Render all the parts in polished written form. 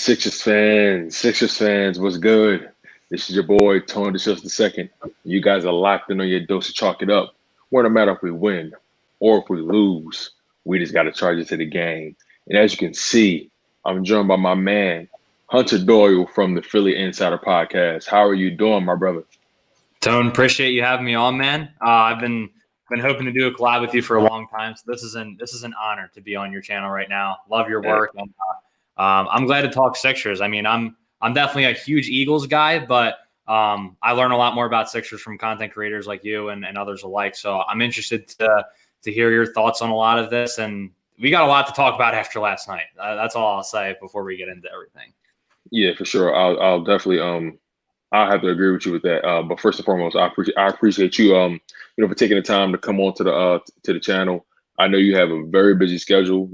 Sixers fans, what's good? This is your boy, Tone DeShields II. You guys are locked in on your dose of chalk it up. Well, no matter if we win or if we lose, we just got to charge it to the game. And as you can see, I'm joined by my man, Hunter Doyle from the Philly Insider Podcast. How are you doing, my brother? Tone, appreciate you having me on, man. I've been hoping to do a collab with you for a long time, so this is an honor to be on your channel right now. Love your work, and I'm glad to talk Sixers. I mean, I'm definitely a huge Eagles guy, but I learn a lot more about Sixers from content creators like you and others alike. So I'm interested to hear your thoughts on a lot of this, and we got a lot to talk about after last night. That's all I'll say before we get into everything. Yeah, for sure. I'll definitely I'll have to agree with you with that. But first and foremost, I appreciate you for taking the time to come on to the channel. I know you have a very busy schedule.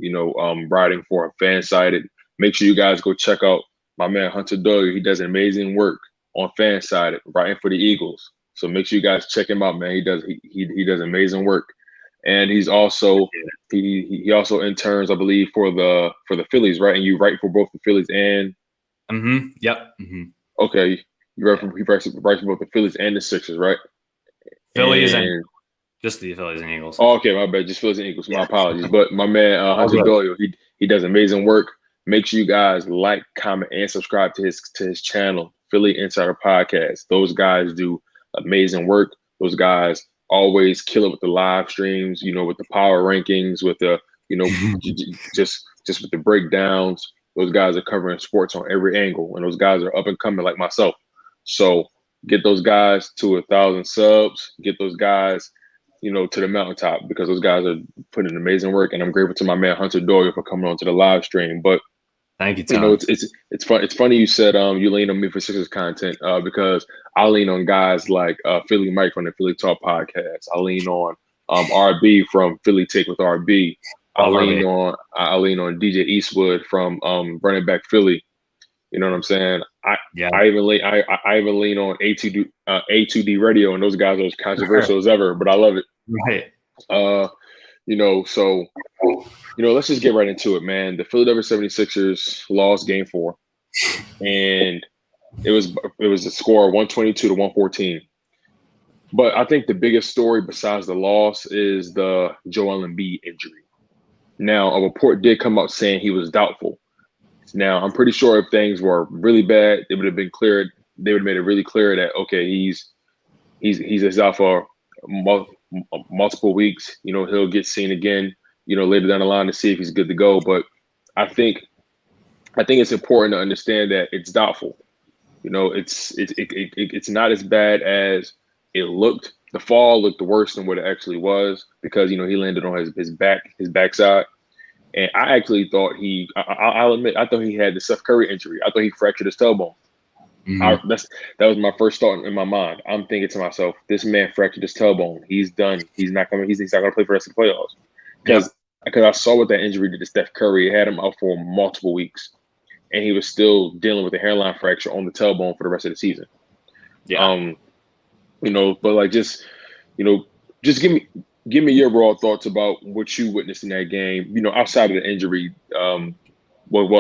Writing for a Fansided. Make sure you guys go check out my man Hunter Doyle. He does amazing work on Fansided, writing for the Eagles. So make sure you guys check him out, man. He does amazing work, and he also interns, I believe, for the Phillies, right? And you write for both the Phillies and. Yep. Okay. He writes for both the Phillies and the Sixers, right? Phillies and just the Phillies and Eagles. Oh, okay, my bad. Just Phillies and Eagles. My apologies. But my man Hunter Doyle, he does amazing work. Make sure you guys like, comment, and subscribe to his channel, Philly Insider Podcast. Those guys do amazing work. Those guys always kill it with the live streams, with the power rankings, with the just with the breakdowns. Those guys are covering sports on every angle, and those guys are up and coming like myself. So get those guys to 1,000 subs. Get those guys, to the mountaintop, because those guys are putting in amazing work. And I'm grateful to my man Hunter Doyle for coming on to the live stream. But thank you, Tom. It's fun. It's funny you said you lean on me for Sixers content because I lean on guys like Philly Mike from the Philly Talk podcast. I lean on RB from Philly Take with RB. I lean on DJ Eastwood from Running Back Philly. You know what I'm saying? I even lean on A2D Radio, and those guys are as controversial as ever, but I love it. Right. So let's just get right into it, man. The Philadelphia 76ers lost game 4, and it was a score of 122 to 114. But I think the biggest story besides the loss is the Joel Embiid injury. Now, a report did come out saying he was doubtful. Now, I'm pretty sure if things were really bad, it would have been cleared. They would have made it really clear that, okay, he's out for multiple weeks. He'll get seen again, later down the line to see if he's good to go. But I think it's important to understand that it's doubtful. It's not as bad as it looked. The fall looked worse than what it actually was because, he landed on his backside. And I actually thought I'll admit, I thought he had the Steph Curry injury. I thought he fractured his tailbone. Mm-hmm. That was my first thought in my mind. I'm thinking to myself, this man fractured his tailbone. He's done. He's not going to play for the rest of the playoffs. Because I saw what that injury did to Steph Curry. It had him out for multiple weeks. And he was still dealing with a hairline fracture on the tailbone for the rest of the season. Yeah. But like just give me your raw thoughts about what you witnessed in that game. Outside of the injury.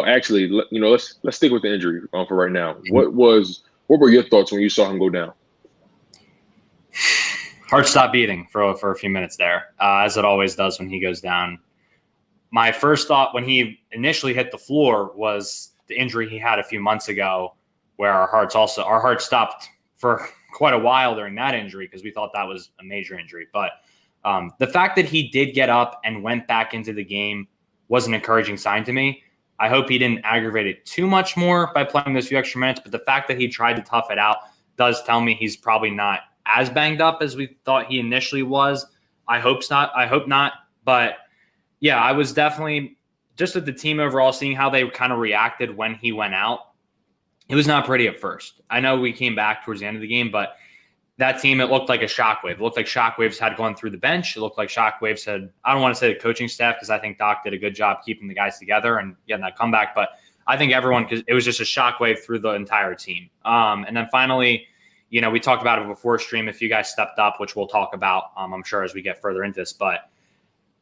Actually, let's stick with the injury for right now. What were your thoughts when you saw him go down? Heart stopped beating for a few minutes there, as it always does when he goes down. My first thought when he initially hit the floor was the injury he had a few months ago, where our heart stopped for quite a while during that injury because we thought that was a major injury. But the fact that he did get up and went back into the game was an encouraging sign to me. I hope he didn't aggravate it too much more by playing those few extra minutes, but the fact that he tried to tough it out does tell me he's probably not as banged up as we thought he initially was. I hope not. But yeah, I was definitely just with the team overall, seeing how they kind of reacted when he went out. It was not pretty at first. I know we came back towards the end of the game, but that team, it looked like a shockwave. It looked like shockwaves had gone through the bench. It looked like shockwaves had, I don't want to say the coaching staff because I think Doc did a good job keeping the guys together and getting that comeback. But I think everyone, because it was just a shockwave through the entire team. And then finally, we talked about it before stream. If you guys stepped up, which we'll talk about, I'm sure as we get further into this. But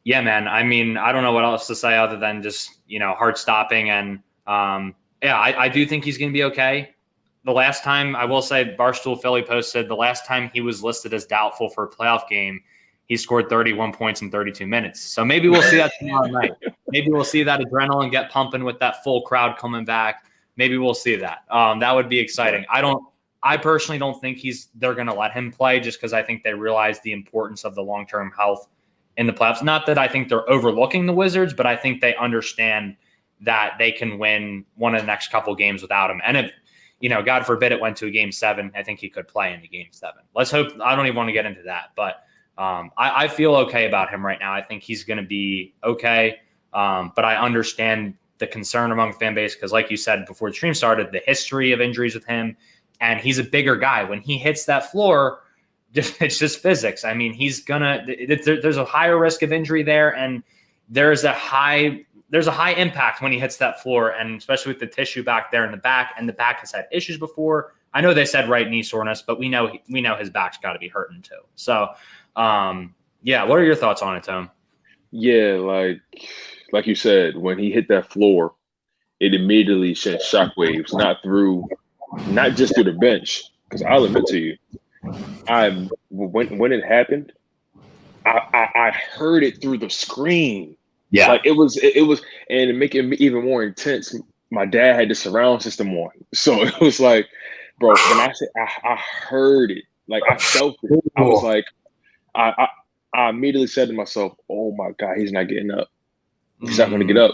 yeah, man, I mean, I don't know what else to say other than just, heart stopping. And Yeah, I do think he's going to be okay. The last time, I will say, Barstool Philly posted the last time he was listed as doubtful for a playoff game, he scored 31 points in 32 minutes. So maybe we'll see that tomorrow night. Maybe we'll see that adrenaline get pumping with that full crowd coming back. Maybe we'll see that. That would be exciting. I personally don't think they're going to let him play just because I think they realize the importance of the long-term health in the playoffs. Not that I think they're overlooking the Wizards, but I think they understand that they can win one of the next couple games without him. And if, God forbid it went to a game 7, I think he could play in the game 7. Let's hope. I don't even want to get into that, but I feel okay about him right now. I think he's going to be okay. But I understand the concern among the fan base because, like you said before the stream started, the history of injuries with him, and he's a bigger guy. When he hits that floor, it's just physics. I mean, there's a higher risk of injury there, and there's a high impact when he hits that floor, and especially with the tissue back there in the back, and the back has had issues before. I know they said right knee soreness, but we know his back's got to be hurting too. So, yeah, what are your thoughts on it, Tone? Yeah, like you said, when he hit that floor, it immediately sent shockwaves, not just through the bench. Because I'll admit to you, when it happened, I heard it through the screen. Yeah, like it was, and to make it even more intense, my dad had the surround system on, so it was like, bro, when I said I heard it, like I felt it, I was like, I immediately said to myself, oh my God, he's not getting up. He's not going to get up.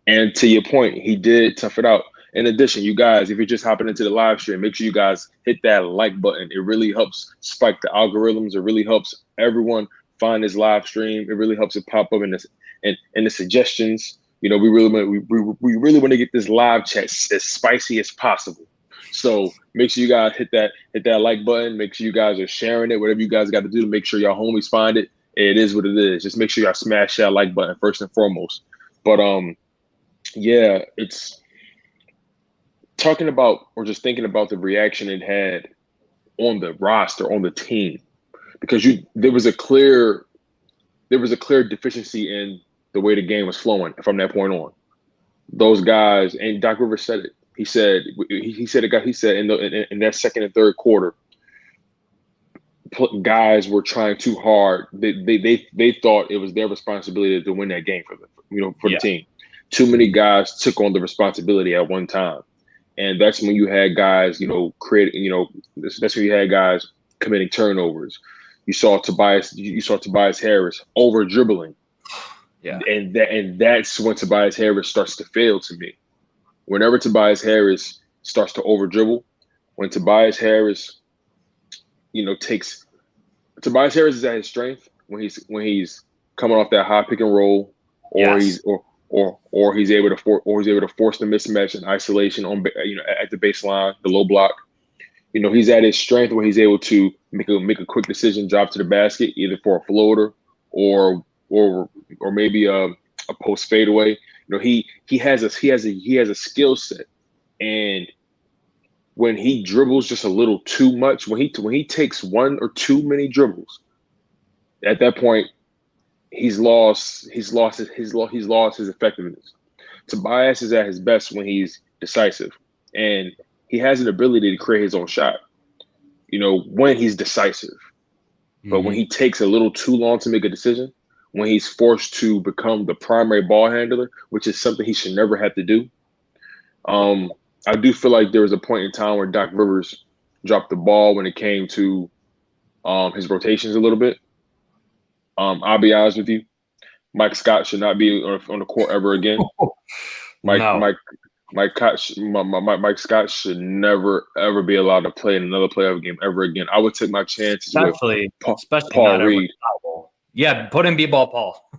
And to your point, he did tough it out. In addition, you guys, if you're just hopping into the live stream, make sure you guys hit that like button. It really helps spike the algorithms. It really helps everyone find this live stream. It really helps it pop up in the suggestions. We really want to get this live chat as spicy as possible. So make sure you guys hit that like button. Make sure you guys are sharing it. Whatever you guys got to do to make sure y'all homies find it. It is what it is. Just make sure y'all smash that like button first and foremost. But yeah, it's talking about or just thinking about the reaction it had on the roster, on the team, because there was a clear deficiency in the way the game was flowing from that point on. Those guys, and Doc Rivers said it. He said in that second and third quarter, guys were trying too hard. They thought it was their responsibility to win that game for the team. Too many guys took on the responsibility at one time, and that's when you had guys, that's when you had guys committing turnovers. You saw Tobias Harris over dribbling. Yeah, and that's when Tobias Harris starts to fail to me. Whenever Tobias Harris starts to over dribble, when Tobias Harris Tobias Harris is at his strength when he's coming off that high pick and roll, or he's able to force the mismatch and isolation on at the baseline, the low block. He's at his strength where he's able to make a quick decision, drop to the basket, either for a floater or maybe a post fadeaway. He has a skill set, and when he dribbles just a little too much, when he takes one or too many dribbles, at that point, he's lost his effectiveness. Tobias is at his best when he's decisive, and he has an ability to create his own shot, when he's decisive. But when he takes a little too long to make a decision, when he's forced to become the primary ball handler, which is something he should never have to do, I do feel like there was a point in time where Doc Rivers dropped the ball when it came to his rotations a little bit. I'll be honest with you, Mike Scott should not be on the court ever again. Mike Scott should never ever be allowed to play in another playoff game ever again. I would take my chances especially Paul Reed. Yeah, put in B-ball Paul.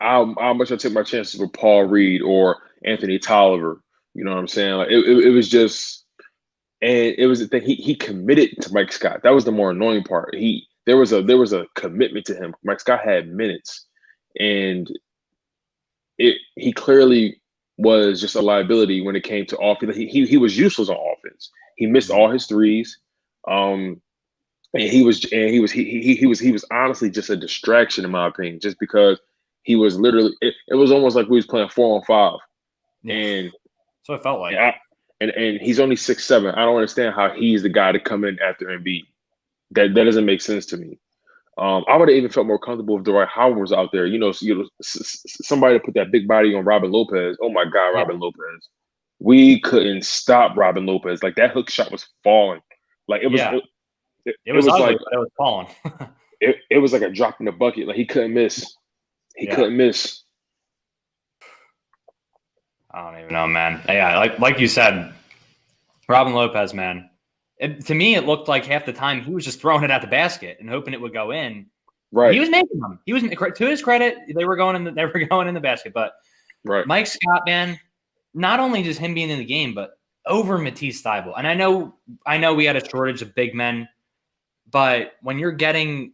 How much I take my chances with Paul Reed or Anthony Tolliver. You know what I'm saying? Like it was just, and it was the thing. He committed to Mike Scott. That was the more annoying part. There was a commitment to him. Mike Scott had minutes, and he clearly was just a liability when it came to offense. He was useless on offense. He missed all his threes. And he was honestly just a distraction in my opinion, just because he was literally. It was almost like we was playing 4-on-5, and so it felt like. and he's only 6'7". I don't understand how he's the guy to come in after Embiid. That doesn't make sense to me. I would have even felt more comfortable if Dwight Howard was out there. Somebody to put that big body on Robin Lopez. Oh my God, Yeah. Robin Lopez. We couldn't stop Robin Lopez. Like that hook shot was falling. Like it was. Yeah. It was was ugly, like but it was falling. it was like a drop in the bucket. Like he couldn't miss. He couldn't miss. I don't even know, man. Yeah, like you said, Robin Lopez, man. To me, it looked like half the time he was just throwing it at the basket and hoping it would go in. Right. He was making them. He was, to his credit, they were going in the basket. But right. Mike Scott, man, not only just him being in the game, but over Matisse Thybulle. And I know we had a shortage of big men, but when you're getting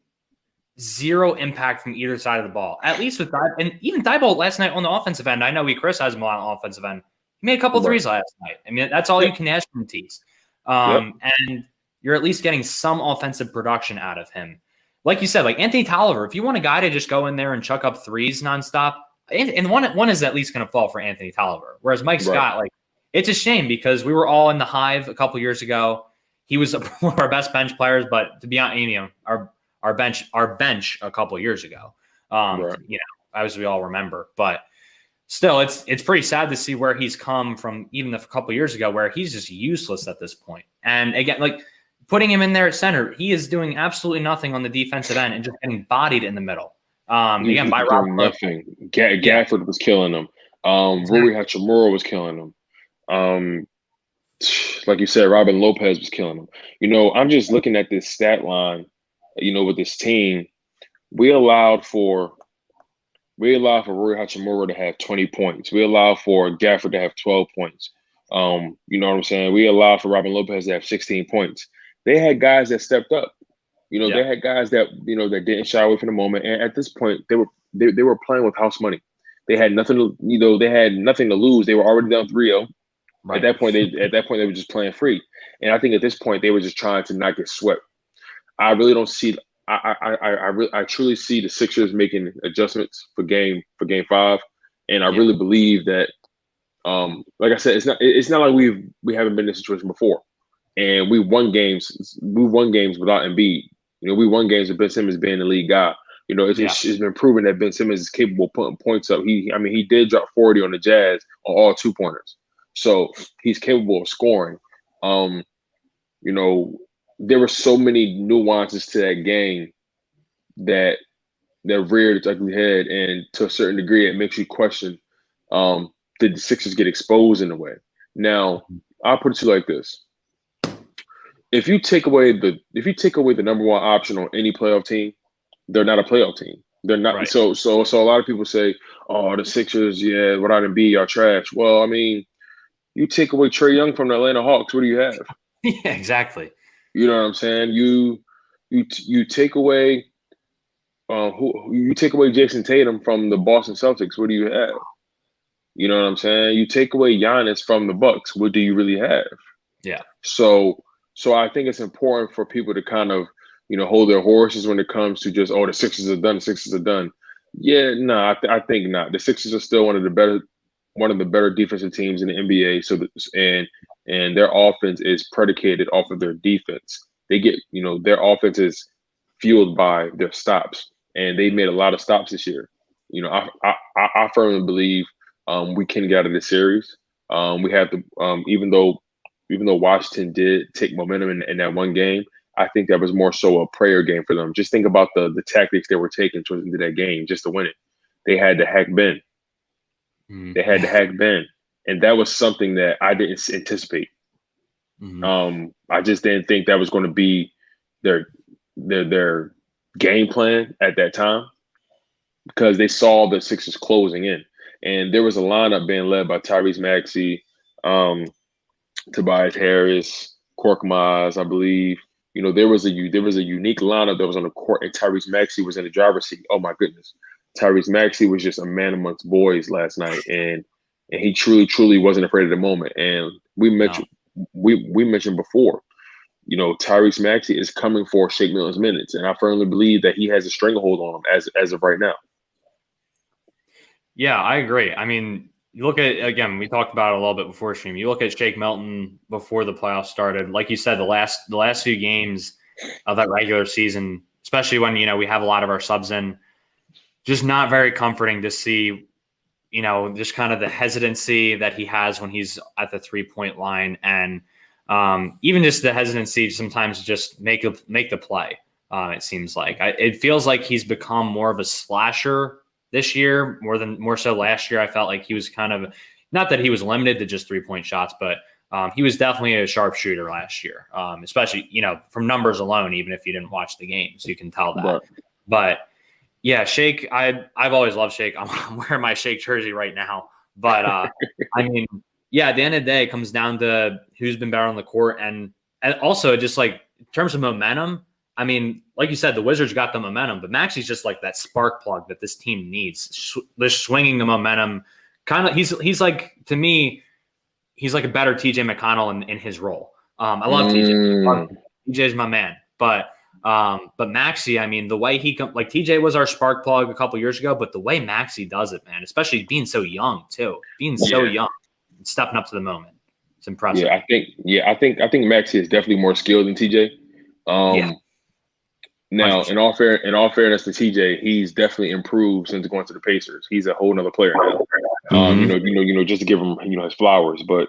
zero impact from either side of the ball, at least with Thybulle, and even Thybulle last night on the offensive end, I know we criticized him a lot on the offensive end. He made a couple threes last night. I mean, that's all you can ask from Matisse. And you're at least getting some offensive production out of him. Like you said, like Anthony Tolliver, if you want a guy to just go in there and chuck up threes nonstop, and one is at least going to fall for Anthony Tolliver. Whereas Mike Scott, like, it's a shame because we were all in the hive a couple years ago. He was one of our best bench players, but to be honest, our bench a couple years ago, as we all remember. But still, it's pretty sad to see where he's come from even a couple years ago, where he's just useless at this point. And again, like putting him in there at center, he is doing absolutely nothing on the defensive end and just getting bodied in the middle. Again, by Rob nothing. Gafford was killing him. Rui Hachimura was killing him. Like you said, Robin Lopez was killing him. I'm just looking at this stat line. With this team, we allowed for Rui Hachimura to have 20 points. We allowed for Gafford to have 12 points. You know what I'm saying? We allowed for Robin Lopez to have 16 points. They had guys that stepped up. They had guys that that didn't shy away from the moment. And at this point, they were playing with house money. They had nothing to they had nothing to lose. They were already down 3-0. Right. At that point, they were just playing free. And I think at this point, they were just trying to not get swept. I really don't see. I truly see the Sixers making adjustments for game 5, and I really believe that. Like I said, it's not like we haven't been in this situation before, and we won games without Embiid. We won games with Ben Simmons being the lead guy. It's been proven that Ben Simmons is capable of putting points up. He did drop 40 on the Jazz on all 2-pointers, so he's capable of scoring. There were so many nuances to that game that reared its ugly head, and to a certain degree, it makes you question: did the Sixers get exposed in a way? Now, I'll put it to you like this: if you take away the number one option on any playoff team, they're not a playoff team. They're not. Right. So a lot of people say, "Oh, the Sixers, without Embiid, are trash." Well, I mean, you take away Trae Young from the Atlanta Hawks, what do you have? Yeah, exactly. You know what I'm saying? You take away you take away Jason Tatum from the Boston Celtics. What do you have? You know what I'm saying? You take away Giannis from the Bucks. What do you really have? Yeah. So I think it's important for people to kind of hold their horses when it comes to just the Sixers are done. The Sixers are done. Yeah, no, I think not. The Sixers are still one of the better defensive teams in the NBA. So and their offense is predicated off of their defense. They get, their offense is fueled by their stops, and they made a lot of stops this year. I firmly believe we can get out of this series. We have to, even though Washington did take momentum in that one game, I think that was more so a prayer game for them. Just think about the tactics they were taking towards into that game just to win it. They had to hack Ben. They had to hack Ben. And that was something that I didn't anticipate. I just didn't think that was going to be their game plan at that time, because they saw the Sixers closing in. And there was a lineup being led by Tyrese Maxey, Tobias Harris, Korkmaz, I believe. There was a unique lineup that was on the court, and Tyrese Maxey was in the driver's seat. Oh my goodness. Tyrese Maxey was just a man amongst boys last night, and he truly wasn't afraid of the moment. And we mentioned before, Tyrese Maxey is coming for Shake Milton's minutes, and I firmly believe that he has a stranglehold on him as of right now. Yeah, I agree. I mean, you look at, again, we talked about it a little bit before stream. You look at Shake Milton before the playoffs started. Like you said, the last few games of that regular season, especially when, we have a lot of our subs in, just not very comforting to see, just kind of the hesitancy that he has when he's at the 3-point line. And even just the hesitancy sometimes to just make the play. It seems like it feels like he's become more of a slasher this year, more so last year. I felt like he was kind of, not that he was limited to just 3-point shots, but he was definitely a sharpshooter last year, especially, from numbers alone, even if you didn't watch the games, you can tell that. Right. But yeah, Shake, I've always loved Shake. I'm wearing my Shake jersey right now. But I mean, yeah, at the end of the day, it comes down to who's been better on the court. And also just like in terms of momentum, I mean, like you said, the Wizards got the momentum, but Maxi's just like that spark plug that this team needs. They're swinging the momentum. Kind of, he's like, to me, he's like a better TJ McConnell in his role. I love TJ. TJ's my man. But Maxi, I mean, the way like TJ was our spark plug a couple years ago, but the way Maxi does it, man, especially being so young too, so young and stepping up to the moment, it's impressive. I think Maxi is definitely more skilled than TJ. Now, 100%. in all fairness to TJ, he's definitely improved since going to the Pacers. He's a whole nother player now. Just to give him his flowers, but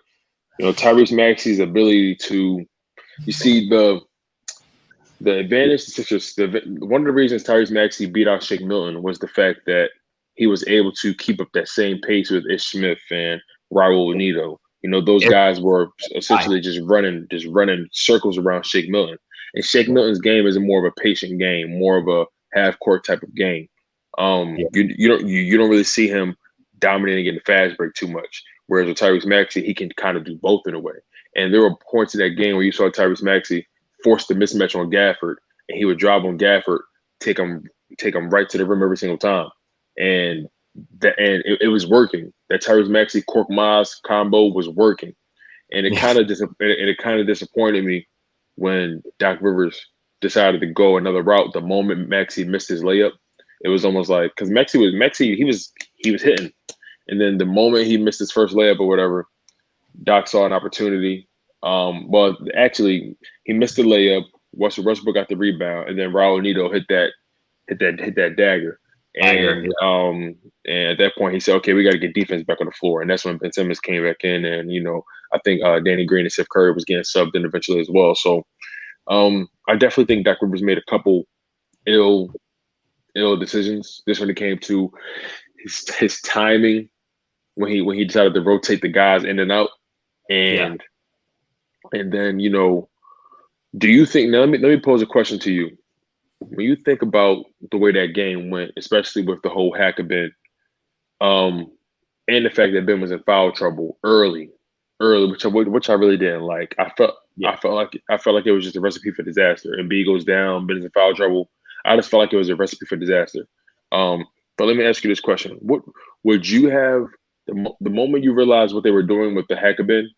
Tyrese Maxey's ability to, you see the advantage. One of the reasons Tyrese Maxey beat out Shake Milton was the fact that he was able to keep up that same pace with Ish Smith and Raul Neto. Those guys were essentially just running circles around Shake Milton. And Shake Milton's game is more of a patient game, more of a half court type of game. You don't really see him dominating in the fast break too much. Whereas with Tyrese Maxey, he can kind of do both in a way. And there were points in that game where you saw Tyrese Maxey force the mismatch on Gafford, and he would drive on Gafford, take him right to the rim every single time. And it was working. That Tyrese Maxey Cork Miles combo was working. And it kind of disappointed me when Doc Rivers decided to go another route. The moment Maxey missed his layup, it was almost like, because Maxey was hitting, and then the moment he missed his first layup or whatever, Doc saw an opportunity. Well, actually, he missed the layup. Westbrook got the rebound, and then Raul Neto hit that dagger. And at that point, he said, "Okay, we got to get defense back on the floor." And that's when Ben Simmons came back in, and I think Danny Green and Steph Curry was getting subbed in eventually as well. So I definitely think Doc Rivers made a couple ill decisions. This when it came to his timing when he decided to rotate the guys in and out, and then do you think, now let me pose a question to you. When you think about the way that game went, especially with the whole Hacker-Ben, and the fact that Ben was in foul trouble early, which I really didn't like. I felt like it was just a recipe for disaster. Embiid goes down, Ben is in foul trouble. I just felt like it was a recipe for disaster. But let me ask you this question: what would you have the moment you realized what they were doing with the Hacker-Ben?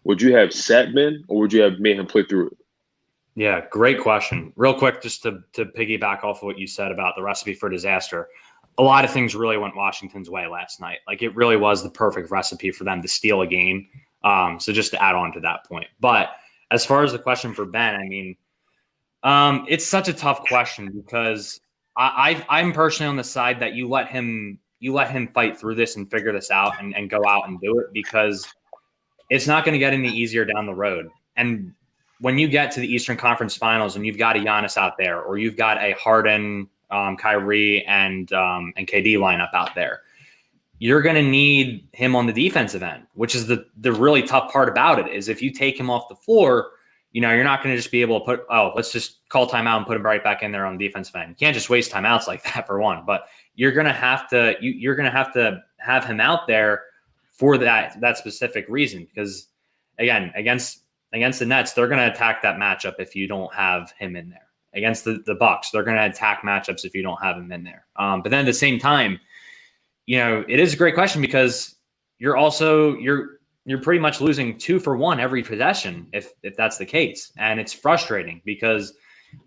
Would you have sat Ben, or would you have made him play through it? Yeah, great question. Real quick, just to piggyback off of what you said about the recipe for disaster, a lot of things really went Washington's way last night. Like, it really was the perfect recipe for them to steal a game. So just to add on to that point. But as far as the question for Ben, I mean, it's such a tough question because I'm personally on the side that you let him fight through this and figure this out and go out and do it, because it's not going to get any easier down the road. And when you get to the Eastern Conference Finals and you've got a Giannis out there, or you've got a Harden, Kyrie, and KD lineup out there, you're going to need him on the defensive end, which is the really tough part about it. Is if you take him off the floor, you're not going to just be able to let's just call timeout and put him right back in there on the defensive end. You can't just waste timeouts like that, for one. But you're going to have to have him out there for that specific reason, because again, against the Nets, they're going to attack that matchup if you don't have him in there. Against the Bucks, they're going to attack matchups if you don't have him in there. But then at the same time, it is a great question, because you're pretty much losing 2 for 1 every possession if that's the case, and it's frustrating because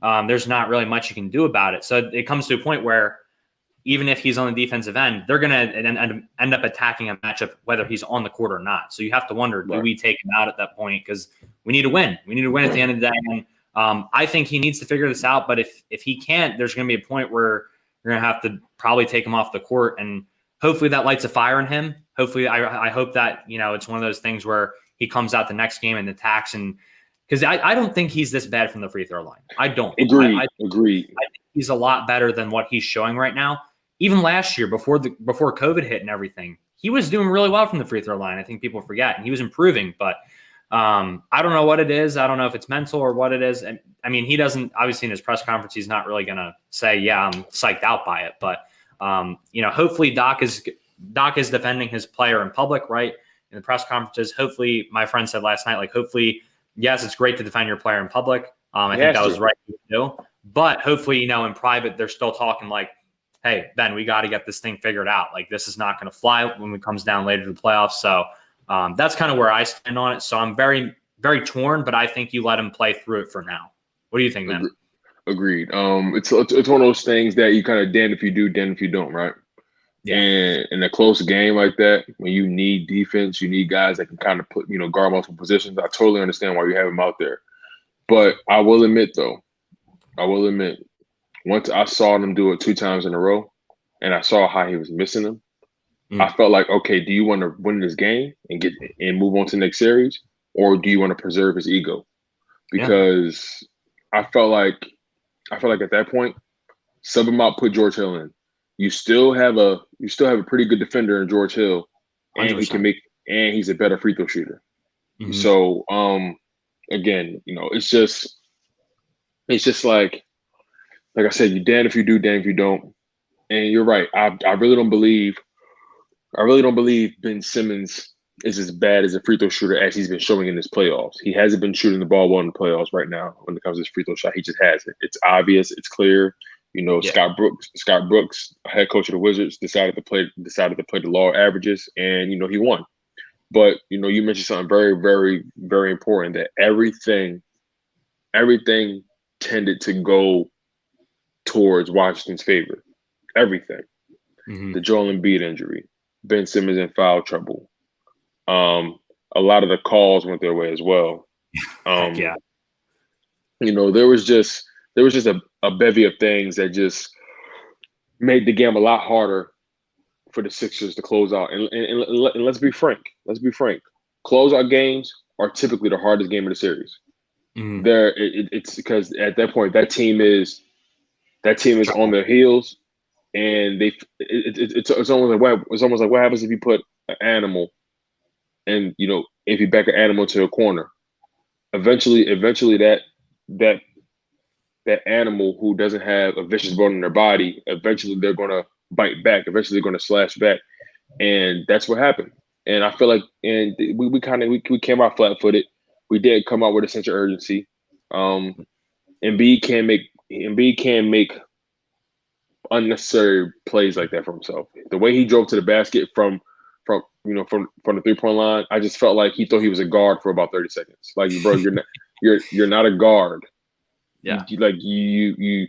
there's not really much you can do about it. So it comes to a point where even if he's on the defensive end, they're going to end up attacking a matchup whether he's on the court or not. So you have to wonder, do we take him out at that point? Because we need to win. We need to win at the end of the day. And I think he needs to figure this out. But if he can't, there's going to be a point where you're going to have to probably take him off the court. And hopefully that lights a fire in him. Hopefully I hope that, it's one of those things where he comes out the next game and attacks. And because I don't think he's this bad from the free throw line. I don't. Agreed. I think he's a lot better than what he's showing right now. Even last year, before COVID hit and everything, he was doing really well from the free throw line. I think people forget, and he was improving. But I don't know what it is. I don't know if it's mental or what it is. And I mean, he doesn't, obviously in his press conference, he's not really going to say, yeah, I'm psyched out by it. But hopefully Doc is defending his player in public, right? In the press conferences. Hopefully, my friend said last night, like, hopefully, yes, it's great to defend your player in public. I think that was right to do. But hopefully, in private, they're still talking like, hey, Ben, we got to get this thing figured out. Like, this is not going to fly when it comes down later to the playoffs. So that's kind of where I stand on it. So I'm very, very torn, but I think you let him play through it for now. What do you think, man? Agreed. It's one of those things that you kind of damned if you do, damned if you don't, right? Yeah. And in a close game like that, when you need defense, you need guys that can kind of put, guard multiple positions. I totally understand why you have him out there. But I will admit, once I saw them do it 2 times in a row and I saw how he was missing them, I felt like, okay, do you want to win this game and move on to the next series, or do you want to preserve his ego? Because I felt like at that point, sub him out, put George Hill in. You still have a pretty good defender in George Hill, and 100%. He's a better free throw shooter. Mm-hmm. So again, it's just like I said, you damn if you do, damn if you don't. And you're right. I really don't believe Ben Simmons is as bad as a free throw shooter as he's been showing in his playoffs. He hasn't been shooting the ball well in the playoffs right now when it comes to his free throw shot. He just hasn't. It's obvious. It's clear. Scott Brooks, head coach of the Wizards, decided to play the law averages, and he won. But you mentioned something very, very, very important, that everything tended to go towards Washington's favor. Everything. Mm-hmm. The Joel Embiid injury, Ben Simmons in foul trouble. A lot of the calls went their way as well. Yeah. There was just a bevy of things that just made the game a lot harder for the Sixers to close out. And let's be frank. Closeout games are typically the hardest game of the series. Mm-hmm. It's because at that point that team is on their heels, and it's almost like what happens if you put an animal, and if you back an animal to a corner, eventually that animal who doesn't have a vicious bone in their body, eventually they're going to bite back. Eventually they're going to slash back. And that's what happened. And I feel like, and we came out flat-footed. We did come out with a sense of urgency. Embiid can't make unnecessary plays like that for himself. The way he drove to the basket from the 3-point line, I just felt like he thought he was a guard for about 30 seconds. Like, bro, you're not a guard. Yeah. You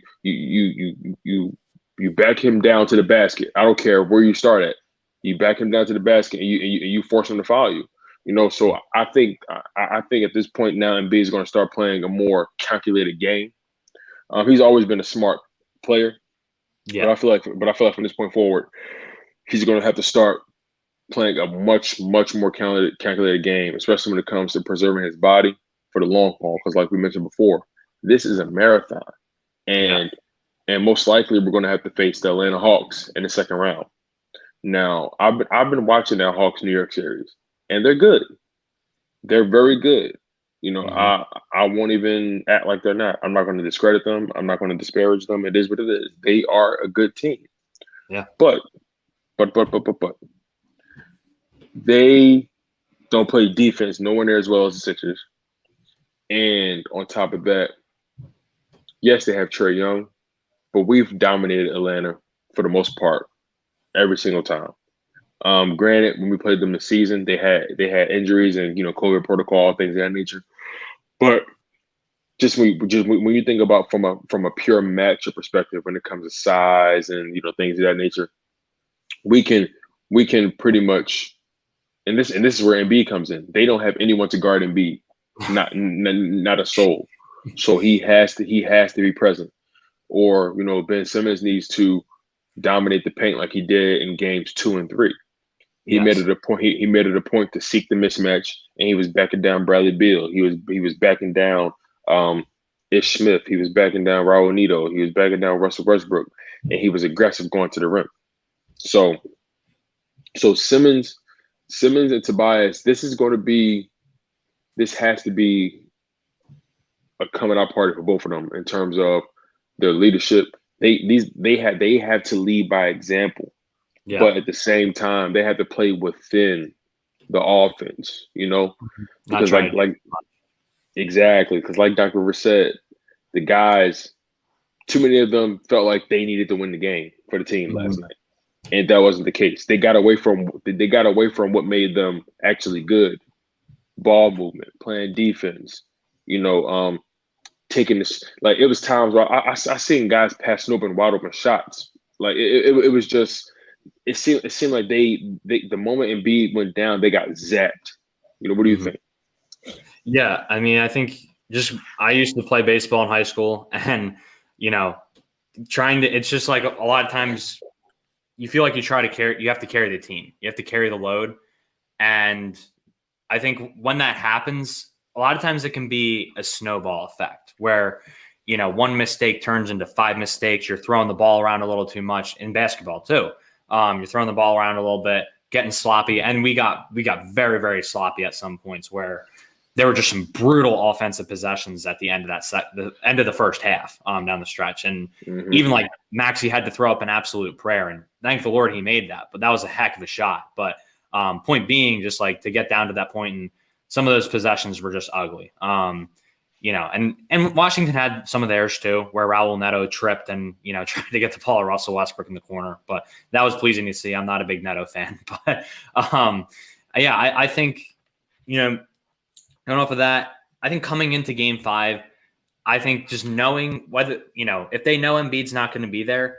back him down to the basket. I don't care where you start at. You back him down to the basket and you force him to foul you. So I think at this point now, Embiid is going to start playing a more calculated game. He's always been a smart player. Yeah. But I feel like from this point forward, he's going to have to start playing a much, much more calculated game, especially when it comes to preserving his body for the long haul. Because like we mentioned before, this is a marathon. And most likely we're going to have to face the Atlanta Hawks in the second round. Now, I've been watching that Hawks New York series, and they're good. They're very good. I won't even act like they're not. I'm not going to discredit them. I'm not going to disparage them. It is what it is. They are a good team. Yeah. But they don't play defense nowhere near as well as the Sixers. And on top of that, yes, they have Trae Young, but we've dominated Atlanta for the most part every single time. Granted, when we played them this season, they had injuries and COVID protocol, things of that nature. But when you think about from a pure matchup perspective, when it comes to size and things of that nature, we can pretty much, and this is where Embiid comes in. They don't have anyone to guard Embiid, not a soul. So he has to be present, or Ben Simmons needs to dominate the paint like he did in games 2 and 3. He Yes. made it a point. He made it a point to seek the mismatch, and he was backing down Bradley Beal. He was backing down Ish Smith. He was backing down Raul Neto. He was backing down Russell Westbrook, and he was aggressive going to the rim. So Simmons and Tobias, this has to be a coming out party for both of them in terms of their leadership. They have to lead by example. Yeah. But at the same time, they have to play within the offense, because exactly, because like Dr. Rivers said, the guys, too many of them felt like they needed to win the game for the team last night, and that wasn't the case. They got away from what made them actually good: ball movement, playing defense, taking this. Like, it was times where I seen guys passing open wide open shots. Like it was just. It seemed like they the moment Embiid went down, they got zapped. What do you think? Yeah, I mean, I think I used to play baseball in high school, and it's just like a lot of times you feel like you have to carry the team, you have to carry the load, and I think when that happens, a lot of times it can be a snowball effect where one mistake turns into 5 mistakes. You're throwing the ball around a little too much in basketball too. You're throwing the ball around a little bit, getting sloppy, and we got very, very sloppy at some points where there were just some brutal offensive possessions at the end of the end of the first half down the stretch, and even like Maxey had to throw up an absolute prayer, and thank the Lord he made that. But that was a heck of a shot. But point being, just like to get down to that point, and some of those possessions were just ugly. And Washington had some of theirs too, where Raul Neto tripped and, tried to get the ball to Russell Westbrook in the corner. But that was pleasing to see. I'm not a big Neto fan. But, I think, going off of that, I think coming into Game 5, I think just knowing whether, if they know Embiid's not going to be there,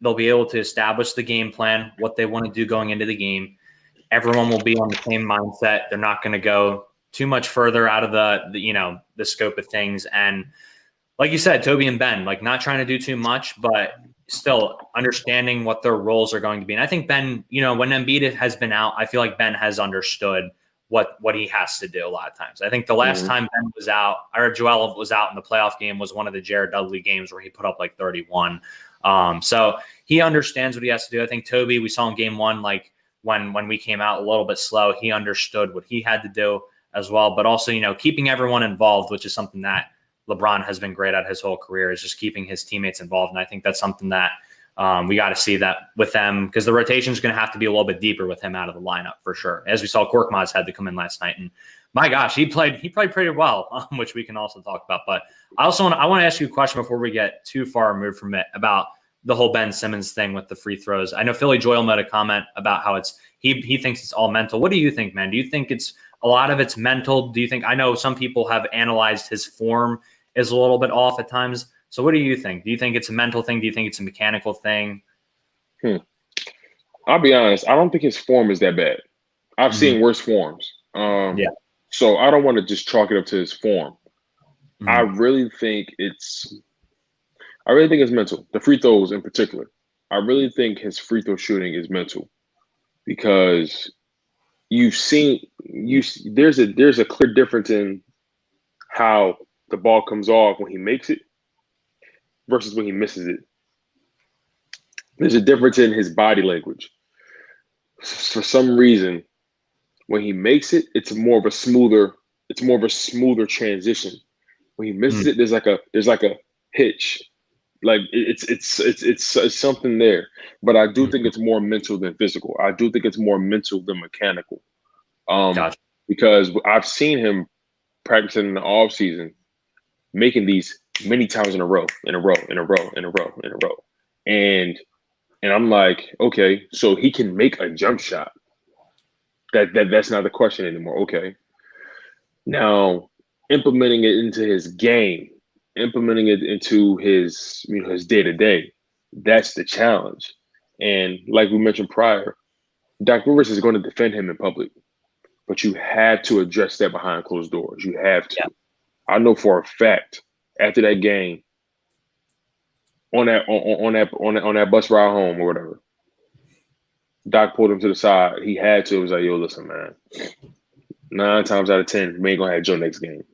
they'll be able to establish the game plan, what they want to do going into the game. Everyone will be on the same mindset. They're not going to go too much further out of the scope of things. And like you said, Toby and Ben, like not trying to do too much, but still understanding what their roles are going to be. And I think Ben, when Embiid has been out, I feel like Ben has understood what he has to do a lot of times. I think the last time Ben was out, or Joel was out in the playoff game, was one of the Jared Dudley games where he put up like 31. So he understands what he has to do. I think Toby, we saw in Game 1, like when we came out a little bit slow, he understood what he had to do as well, but also, keeping everyone involved, which is something that LeBron has been great at his whole career, is just keeping his teammates involved. And I think that's something that we got to see that with them, because the rotation is going to have to be a little bit deeper with him out of the lineup for sure. As we saw, Korkmaz had to come in last night, and my gosh, he played pretty well, which we can also talk about. But I want to ask you a question before we get too far removed from it about the whole Ben Simmons thing with the free throws. I know Philly Joel made a comment about how he thinks it's all mental. What do you think, man? Do you think a lot of it's mental? Do you think, I know some people have analyzed his form is a little bit off at times. So what do you think? Do you think it's a mental thing? Do you think it's a mechanical thing? I'll be honest. I don't think his form is that bad. I've seen worse forms. So I don't want to just chalk it up to his form. I really think it's mental. The free throws in particular. I really think his free throw shooting is mental, because there's a clear difference in how the ball comes off when he makes it versus when he misses it. There's a difference in his body language. For some reason, when he makes it, it's more of a smoother transition. When he misses it, there's like a hitch. Like it's something there. But I do think it's more mental than physical. I do think it's more mental than mechanical. Gotcha. Because I've seen him practicing in the off season, making these many times in a row. And I'm like, okay, so he can make a jump shot. That's not the question anymore. Okay. Now, implementing it into his game, implementing it into his his day to day. That's the challenge. And like we mentioned prior, Doc Rivers is going to defend him in public, but you have to address that behind closed doors. You have to. Yeah. I know for a fact after that game, on that bus ride home or whatever, Doc pulled him to the side. He had to. It was like, yo, listen, man. 9 times out of 10, we ain't gonna have Joe next game.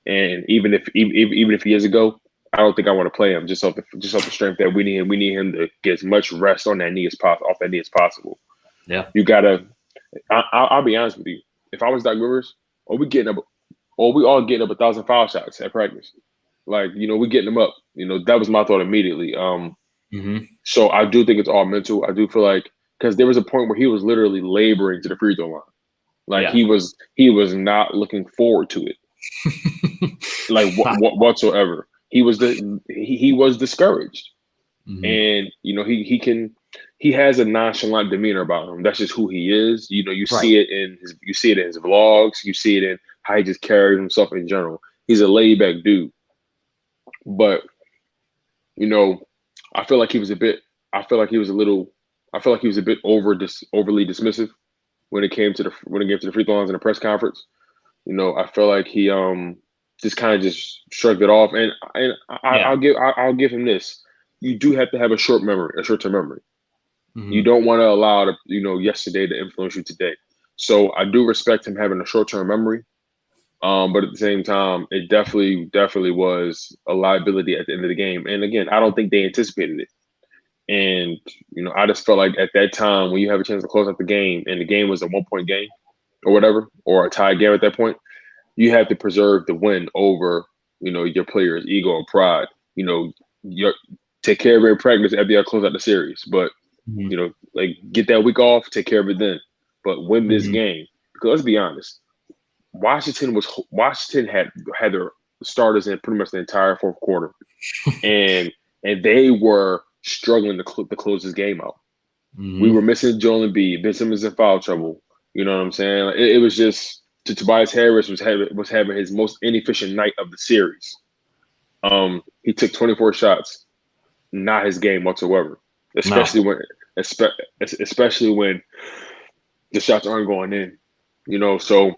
And even if he is a go, I don't think I want to play him just off the strength that we need him to get as much rest on that knee as possible, off that knee as possible. Yeah, you gotta. I'll be honest with you. If I was Doc Rivers, we all getting up 1,000 foul shots at practice. Like we getting them up. That was my thought immediately. So I do think it's all mental. I do feel like because there was a point where he was literally laboring to the free throw line. Like he was not looking forward to it, like whatsoever. He was discouraged, and he has a nonchalant demeanor about him. That's just who he is. You see it in his vlogs. You see it in how he just carries himself in general. He's a laid back dude, but I feel like he was a bit. I feel like he was a bit overly dismissive when it came to the free throw lines in the press conference. I feel like he just kind of just shrugged it off. And I'll give him this. You do have to have a short-term memory. You don't want to allow yesterday to influence you today. So I do respect him having a short-term memory. But at the same time, it definitely was a liability at the end of the game. And again, I don't think they anticipated it. And, I just felt like at that time when you have a chance to close out the game and the game was a 1-point game or whatever, or a tie game at that point, you have to preserve the win over, your players' ego and pride. Take care of it in practice after you close out the series. But, get that week off, take care of it then. But win this game. Because let's be honest, Washington had their starters in pretty much the entire fourth quarter. and they were struggling to close this game out. We were missing Joel Embiid. Ben Simmons in foul trouble. You know what I'm saying? It was just Tobias Harris was having his most inefficient night of the series. He took 24 shots, not his game whatsoever. Especially when the shots aren't going in. So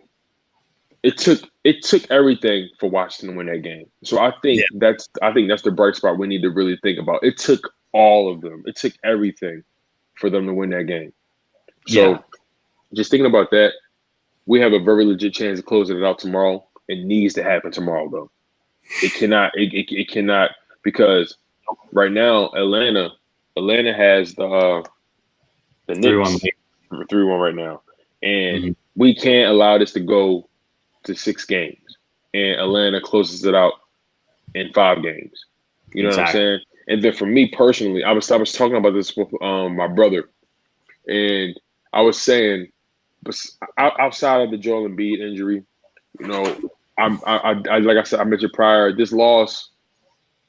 it took everything for Washington to win that game. So I think that's the bright spot we need to really think about. It took all of them. It took everything for them to win that game. So just thinking about that, we have a very legit chance of closing it out tomorrow. It needs to happen tomorrow, though. It cannot because right now Atlanta has the Knicks 3-1 right now, and we can't allow this to go to 6 games, and Atlanta closes it out in 5 games. You know what I'm saying? And then for me personally, I was talking about this with my brother, and I was saying, outside of the Joel Embiid injury, I like I said, I mentioned prior, this loss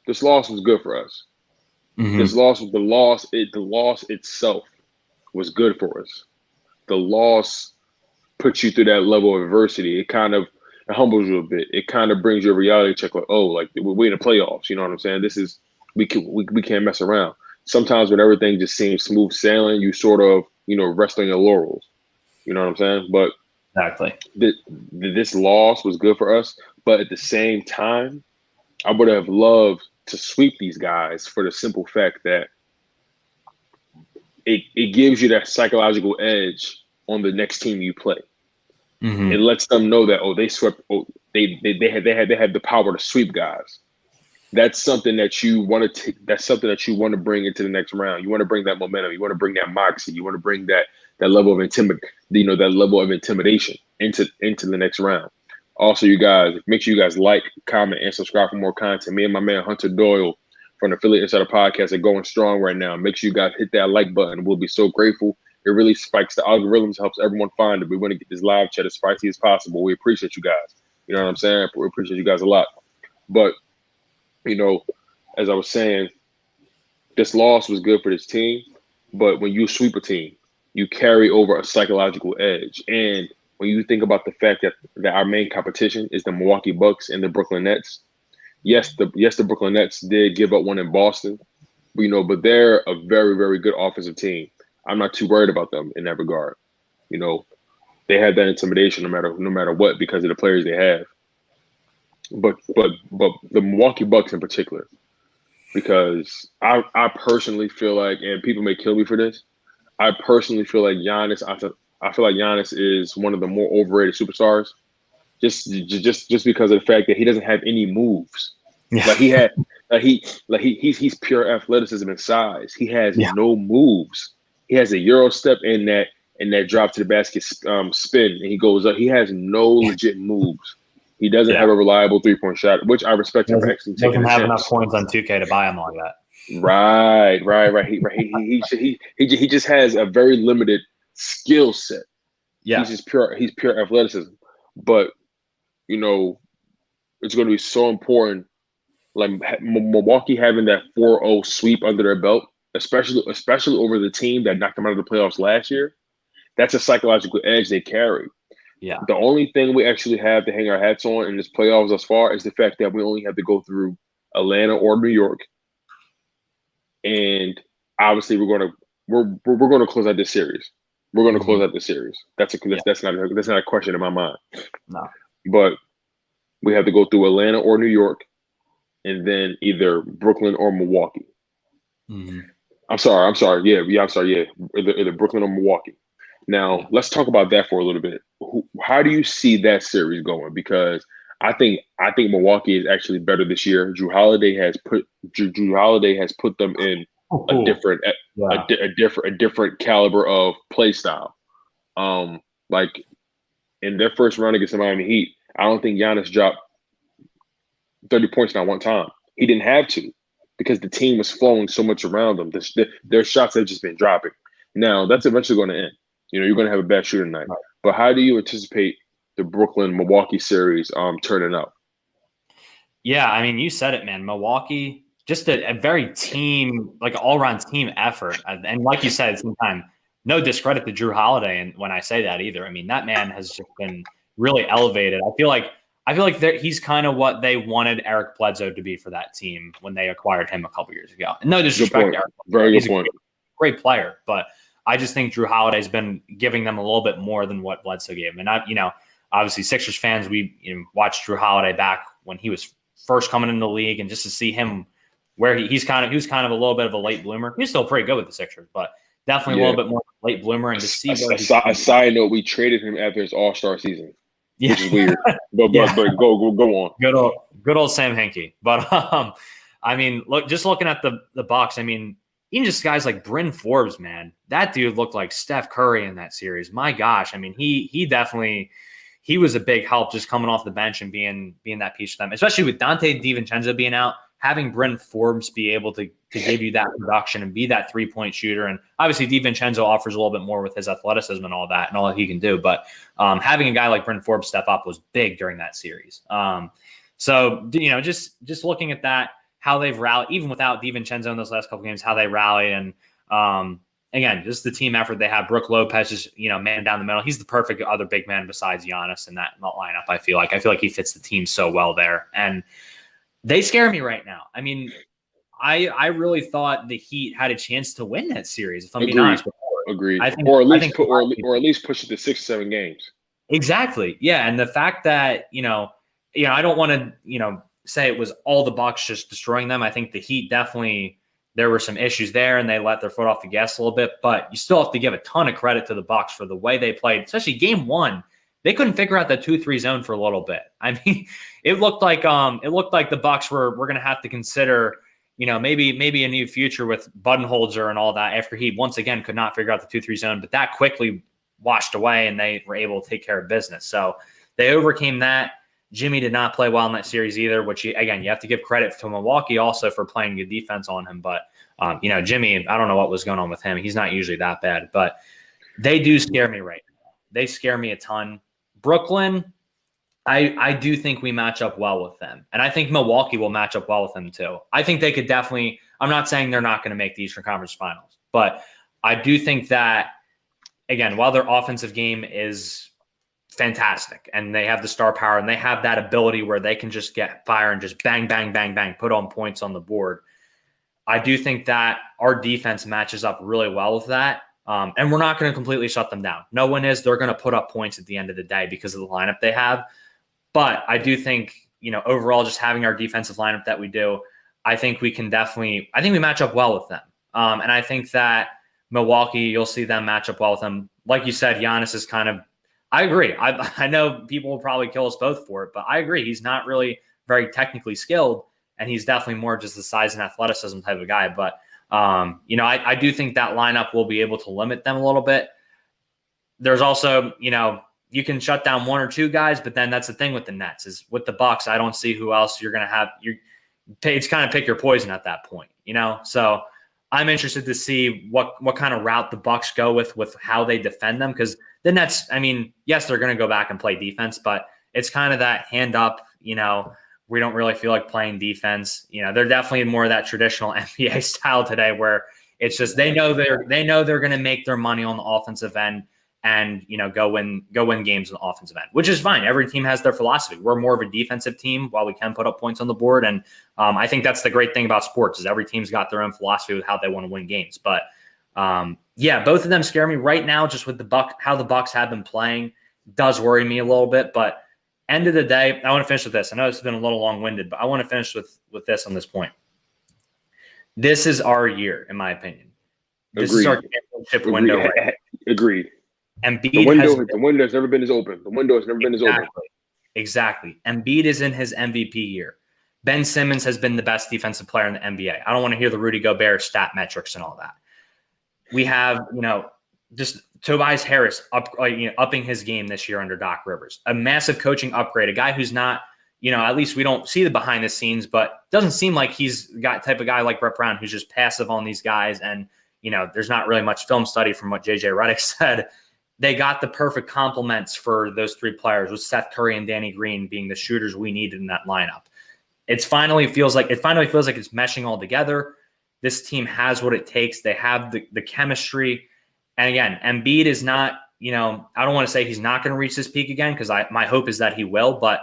was good for us. The loss itself was good for us. The loss puts you through that level of adversity. It kind of humbles you a bit. It kind of brings you a reality check, like, oh, like we're in the playoffs. You know what I'm saying? We can't mess around. Sometimes when everything just seems smooth sailing, you sort of rest on your laurels. You know what I'm saying? But exactly, this loss was good for us. But at the same time, I would have loved to sweep these guys for the simple fact that it gives you that psychological edge on the next team you play. It lets them know that they swept. They had the power to sweep guys. That's something that you want to take. That's something that you want to bring into the next round. You want to bring that momentum. You want to bring that moxie. You want to bring that level of that level of intimidation into the next round. Also, you guys, make sure you guys like, comment, and subscribe for more content. Me and my man Hunter Doyle from the Philly Insider Podcast are going strong right now. Make sure you guys hit that like button. We'll be so grateful. It really spikes the algorithms, helps everyone find it. We want to get this live chat as spicy as possible. We appreciate you guys. You know what I'm saying? We appreciate you guys a lot. But, as I was saying, this loss was good for this team. But when you sweep a team, you carry over a psychological edge. And when you think about the fact that our main competition is the Milwaukee Bucks and the Brooklyn Nets. Yes, the Brooklyn Nets did give up one in Boston, but they're a very, very good offensive team. I'm not too worried about them in that regard. They have that intimidation no matter what because of the players they have. But the Milwaukee Bucks in particular, because I personally feel like, and people may kill me for this, I personally feel like Giannis. I feel like Giannis is one of the more overrated superstars, just because of the fact that he doesn't have any moves. Yeah. He's pure athleticism and size. He has no moves. He has a Euro step in that drop to the basket spin, and he goes up. He has no legit moves. He doesn't have a reliable 3-point shot, which I respect him for actually taking. Doesn't have enough points on 2K to buy him like that. Right. He just has a very limited skill set. Yeah, he's pure athleticism. But it's going to be so important, like Milwaukee having that 4-0 sweep under their belt, especially over the team that knocked them out of the playoffs last year. That's a psychological edge they carry. Yeah. The only thing we actually have to hang our hats on in this playoffs thus far is the fact that we only have to go through Atlanta or New York. And obviously we're going to close out this series. We're going to close out this series. That's not a question in my mind. No. But we have to go through Atlanta or New York, and then either Brooklyn or Milwaukee. Mm-hmm. I'm sorry. Yeah. I'm sorry. Yeah. Either Brooklyn or Milwaukee. Now, let's talk about that for a little bit. How do you see that series going? Because I think Milwaukee is actually better this year. Drew Holiday has put them in a different caliber of play style. Like in their first round against the Miami Heat, I don't think Giannis dropped 30 points not one time. He didn't have to because the team was flowing so much around them. Their shots have just been dropping. Now that's eventually going to end. You're going to have a bad shooting night. But how do you anticipate the Brooklyn-Milwaukee series turning out? Yeah, I mean, you said it, man. Milwaukee, just a very team, like all-around team effort. And like you said, sometimes no discredit to Drew Holiday, and when I say that either. I mean, that man has just been really elevated. I feel like he's kind of what they wanted Eric Bledsoe to be for that team when they acquired him a couple years ago. And no disrespect to Eric Bledsoe. Very good point. Great player, but I just think Drew Holiday's been giving them a little bit more than what Bledsoe gave him. And obviously Sixers fans, we watched Drew Holiday back when he was first coming into the league, and just to see him where he was kind of a little bit of a late bloomer. He's still pretty good with the Sixers, but definitely a little bit more late bloomer. And to see a side note, we traded him after his All-Star season, which is weird. But go on. Good old Sam Hinkie. But I mean, looking at the Bucks, I mean, even just guys like Bryn Forbes, man, that dude looked like Steph Curry in that series. My gosh, I mean, he definitely was a big help just coming off the bench and being that piece for them, especially with Dante DiVincenzo being out. Having Bryn Forbes be able to give you that production and be that 3-point shooter, and obviously DiVincenzo offers a little bit more with his athleticism and all that he can do. But having a guy like Bryn Forbes step up was big during that series. So just looking at that, how they've rallied, even without DiVincenzo in those last couple games, how they rallied. And again, just the team effort they have. Brook Lopez is, man down the middle. He's the perfect other big man besides Giannis in that lineup, I feel like. He fits the team so well there. And they scare me right now. I mean, I really thought the Heat had a chance to win that series, if I'm being honest. Agreed. Or at least push it to 6-7 games. Exactly. Yeah. And the fact that, I don't want to, say it was all the Bucks just destroying them. I think the Heat definitely, there were some issues there and they let their foot off the gas a little bit, but you still have to give a ton of credit to the Bucks for the way they played, especially game one. They couldn't figure out the 2-3 zone for a little bit. I mean, it looked like the Bucks were going to have to consider, maybe a new future with Budenholzer and all that after he once again could not figure out the 2-3 zone, but that quickly washed away and they were able to take care of business. So they overcame that. Jimmy did not play well in that series either, which, you have to give credit to Milwaukee also for playing good defense on him. But, Jimmy, I don't know what was going on with him. He's not usually that bad. But they do scare me right now. They scare me a ton. Brooklyn, I do think we match up well with them. And I think Milwaukee will match up well with them too. I think they could definitely – I'm not saying they're not going to make the Eastern Conference Finals. But I do think that, again, while their offensive game is – fantastic, and they have the star power, and they have that ability where they can just get fire and just bang, bang, bang, bang, put on points on the board. I do think that our defense matches up really well with that. And we're not going to completely shut them down. No one is. They're going to put up points at the end of the day because of the lineup they have. But I do think, overall, just having our defensive lineup that we do, I think we match up well with them. And I think that Milwaukee, you'll see them match up well with them. Like you said, Giannis is I agree. I know people will probably kill us both for it, but I agree. He's not really very technically skilled, and he's definitely more just the size and athleticism type of guy. But I do think that lineup will be able to limit them a little bit. There's also, you can shut down one or two guys, but then that's the thing with the Nets is with the Bucks, I don't see who else you're going to have. It's kind of pick your poison at that point, So I'm interested to see what kind of route the Bucks go with how they defend them, because the Nets, yes, they're going to go back and play defense, but it's kind of that hand up, we don't really feel like playing defense. They're definitely more of that traditional NBA style today where it's just they know they're going to make their money on the offensive end and go win games on the offensive end, which is fine. Every team has their philosophy. We're more of a defensive team while we can put up points on the board, and I think that's the great thing about sports is every team's got their own philosophy with how they want to win games. But both of them scare me right now. Just with how the Bucks have been playing does worry me a little bit, but. End of the day, I want to finish with this. I know this has been a little long-winded, but I want to finish with this on this point. This is our year, in my opinion. This is our championship window. Right? Agreed. Embiid the window has never been as open. The window has never been as open. Exactly. Embiid is in his MVP year. Ben Simmons has been the best defensive player in the NBA. I don't want to hear the Rudy Gobert stat metrics and all that. We have, just Tobias Harris upping his game this year under Doc Rivers. A massive coaching upgrade. A guy who's not, at least we don't see the behind the scenes, but doesn't seem like he's got type of guy like Brett Brown who's just passive on these guys. And, there's not really much film study from what JJ Redick said. They got the perfect complements for those three players with Seth Curry and Danny Green being the shooters we needed in that lineup. It finally feels like it's meshing all together. This team has what it takes. They have the chemistry. And again, Embiid is not, I don't want to say he's not going to reach this peak again because my hope is that he will, but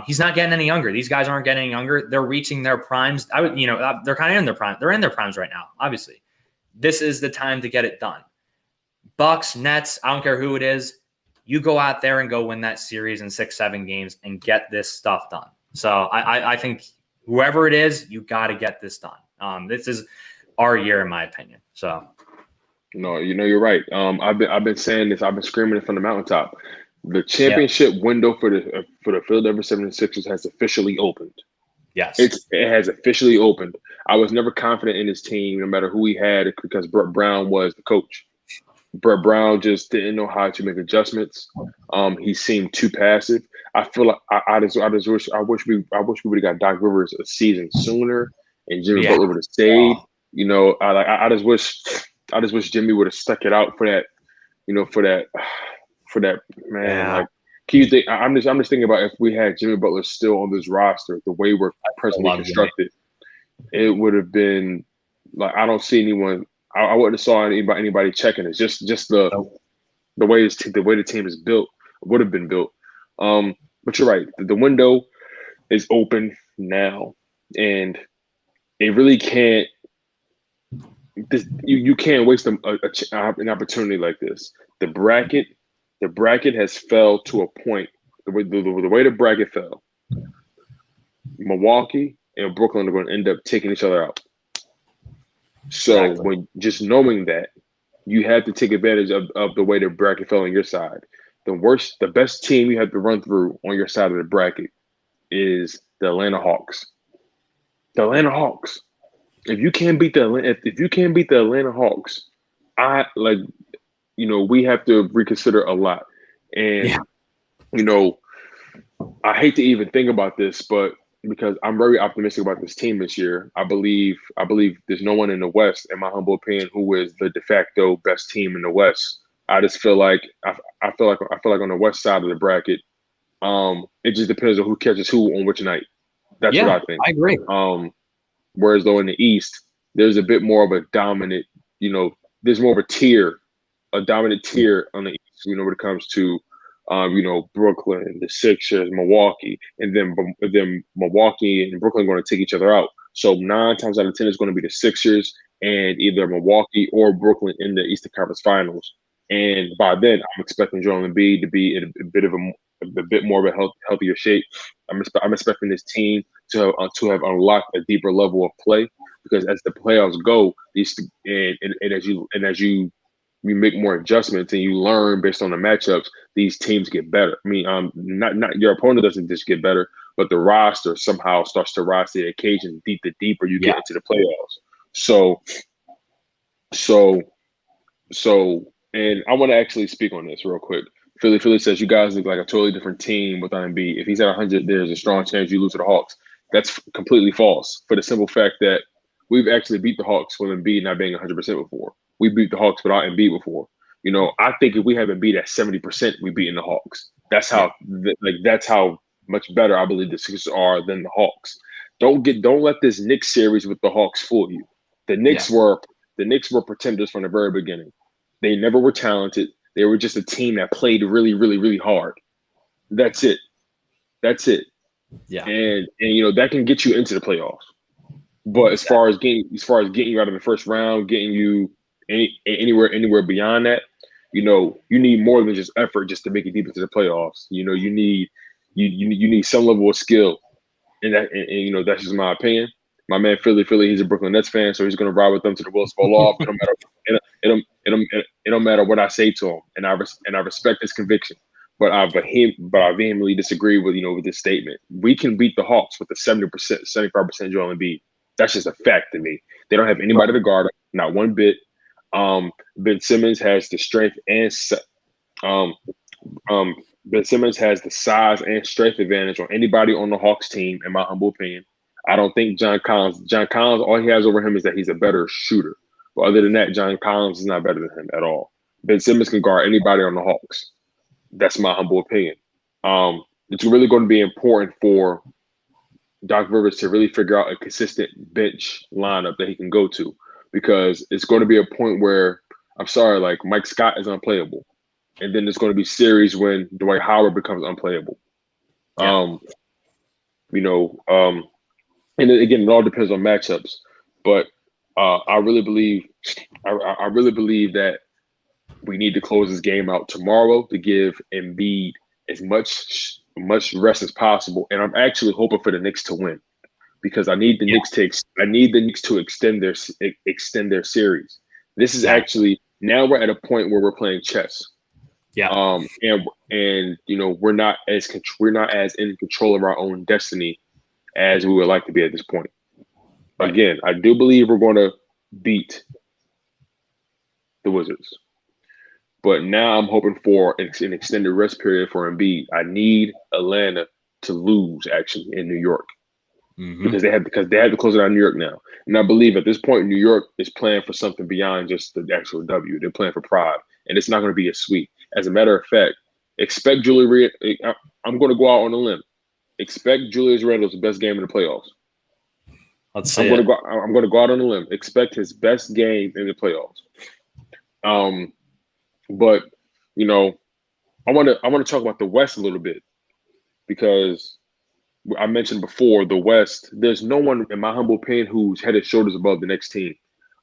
he's not getting any younger. These guys aren't getting any younger. They're reaching their primes. They're kind of in their prime. They're in their primes right now, obviously. This is the time to get it done. Bucks, Nets, I don't care who it is. You go out there and go win that series in 6-7 games and get this stuff done. So I think whoever it is, you got to get this done. This is our year, in my opinion. So. No, you're right. I've been saying this. I've been screaming it from the mountaintop. The championship window for the Philadelphia 76ers has officially opened. Yes, it has officially opened. I was never confident in this team, no matter who he had, because Brett Brown was the coach. Brett Brown just didn't know how to make adjustments. He seemed too passive. I feel like I wish we would have got Doc Rivers a season sooner, and Jimmy Butler would have stayed. I just wish Jimmy would have stuck it out for that, man. Yeah. Like, can you think? I'm just thinking about if we had Jimmy Butler still on this roster, the way we're presently constructed, it would have been like I don't see anyone. I wouldn't have saw anybody checking it. Just the way the team is built would have been built. But you're right. The window is open now, and it really can't. You can't waste an opportunity like this. The bracket has fell to a point. The way the bracket fell, Milwaukee and Brooklyn are going to end up taking each other out. So when just knowing that, you have to take advantage of the way the bracket fell on your side. The best team you have to run through on your side of the bracket is the Atlanta Hawks. The Atlanta Hawks. If you can't beat the Atlanta Hawks, we have to reconsider a lot. And I hate to even think about this, but because I'm very optimistic about this team this year, I believe there's no one in the West, in my humble opinion, who is the de facto best team in the West. I just feel like I feel like on the West side of the bracket, it just depends on who catches who on which night. That's what I think. I agree. Whereas though in the East, there's a bit more of a dominant, there's more of a dominant tier on the East, when it comes to Brooklyn, the Sixers, Milwaukee, and then Milwaukee and Brooklyn are going to take each other out. So 9 times out of 10 is going to be the Sixers and either Milwaukee or Brooklyn in the Eastern Conference Finals. And by then, I'm expecting Joel Embiid to be in a bit more of a healthier shape. I'm expecting this team to have unlocked a deeper level of play, because as the playoffs go, as you make more adjustments and you learn based on the matchups, these teams get better. I mean, not your opponent doesn't just get better, but the roster somehow starts to rise to the occasion. The deeper you get into the playoffs. So, and I want to actually speak on this real quick. Philly says you guys look like a totally different team without Embiid. If he's at 100, there's a strong chance you lose to the Hawks. That's completely false, for the simple fact that we've actually beat the Hawks with Embiid not being 100% before. We beat the Hawks without Embiid before. I think if we have Embiid at 70%, we beat the Hawks. That's how that's how much better I believe the Sixers are than the Hawks. Don't let this Knicks series with the Hawks fool you. The Knicks were pretenders from the very beginning. They never were talented. They were just a team that played really, really, really hard. That's it. Yeah. And that can get you into the playoffs. But as far as getting you out of the first round, getting you anywhere beyond that, you need more than just effort just to make it deep into the playoffs. You need some level of skill, and that's just my opinion. My man Philly, he's a Brooklyn Nets fan, so he's going to ride with them to the wheels fall off. It don't matter what I say to him, and I respect his conviction. But I vehemently disagree with this statement. We can beat the Hawks with a 70%, 75% Joel Embiid. That's just a fact to me. They don't have anybody to guard him, not one bit. Ben Simmons has the strength and Ben Simmons has the size and strength advantage on anybody on the Hawks team, in my humble opinion. I don't think John Collins, all he has over him is that he's a better shooter. But other than that, John Collins is not better than him at all. Ben Simmons can guard anybody on the Hawks. That's my humble opinion. It's really going to be important for Doc Rivers to really figure out a consistent bench lineup that he can go to, because it's going to be a point where, I'm sorry, like Mike Scott is unplayable. And then there's going to be series when Dwight Howard becomes unplayable. Yeah. And then again, it all depends on matchups. But I really believe that we need to close this game out tomorrow to give Embiid as much rest as possible. And I'm actually hoping for the Knicks to win, because I need the Knicks to extend their series. This is actually, now we're at a point where we're playing chess. Yeah. And we're not as in control of our own destiny as we would like to be at this point. Right. Again, I do believe we're going to beat the Wizards. But now I'm hoping for an extended rest period for Embiid. I need Atlanta to lose, actually, in New York. Mm-hmm. Because they have to close it out in New York now. And I believe at this point, New York is playing for something beyond just the actual W. They're playing for pride. And it's not going to be a sweep. As a matter of fact, expect Julius Randle. I'm going to go out on a limb. Expect Julius Randle's best game in the playoffs. I'm going to go out on a limb. Expect his best game in the playoffs. But I want to talk about the West a little bit, because I mentioned before, the West, there's no one, in my humble opinion, who's head and shoulders above the next team,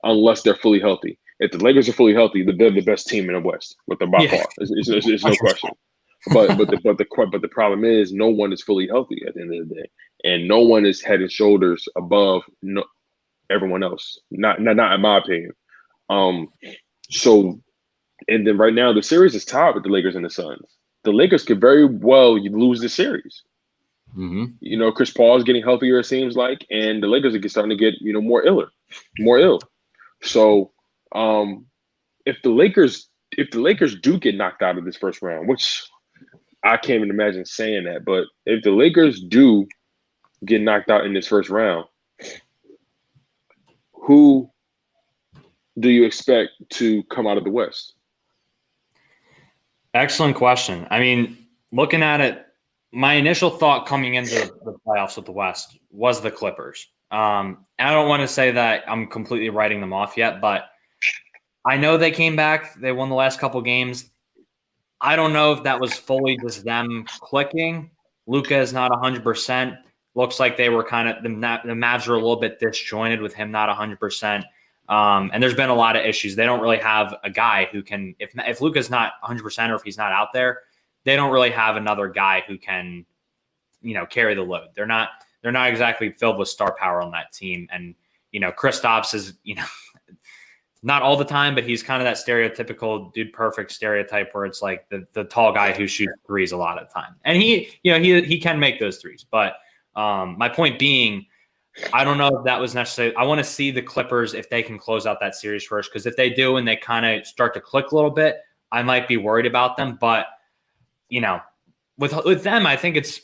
unless they're fully healthy. If the Lakers are fully healthy, they're the best team in the West, by far. It's no question. But the problem is, no one is fully healthy at the end of the day, and no one is head and shoulders above everyone else. Not in my opinion. And then right now the series is tied with the Lakers and the Suns. The Lakers could very well lose the series. Mm-hmm. Chris Paul is getting healthier, it seems like, and the Lakers are starting to get more ill. So if the Lakers do get knocked out of this first round, which I can't even imagine saying that, but if the Lakers do get knocked out in this first round, who do you expect to come out of the West? Excellent question. I mean, looking at it, my initial thought coming into the playoffs with the West was the Clippers. I don't want to say that I'm completely writing them off yet, but I know they came back. They won the last couple games. I don't know if that was fully just them clicking. Luka is not 100%. Looks like they were kind of the Mavs were a little bit disjointed with him not 100%. And there's been a lot of issues. They don't really have a guy who can, if Luka's not 100% or if he's not out there, they don't really have another guy who can, carry the load. They're not exactly filled with star power on that team. And, Kristaps is, not all the time, but he's kind of that stereotypical dude perfect stereotype where it's like the tall guy who shoots threes a lot of the time. And he can make those threes. But my point being, I don't know if that was necessary. I want to see the Clippers if they can close out that series first, because if they do and they kind of start to click a little bit, I might be worried about them. But, with them, I think it's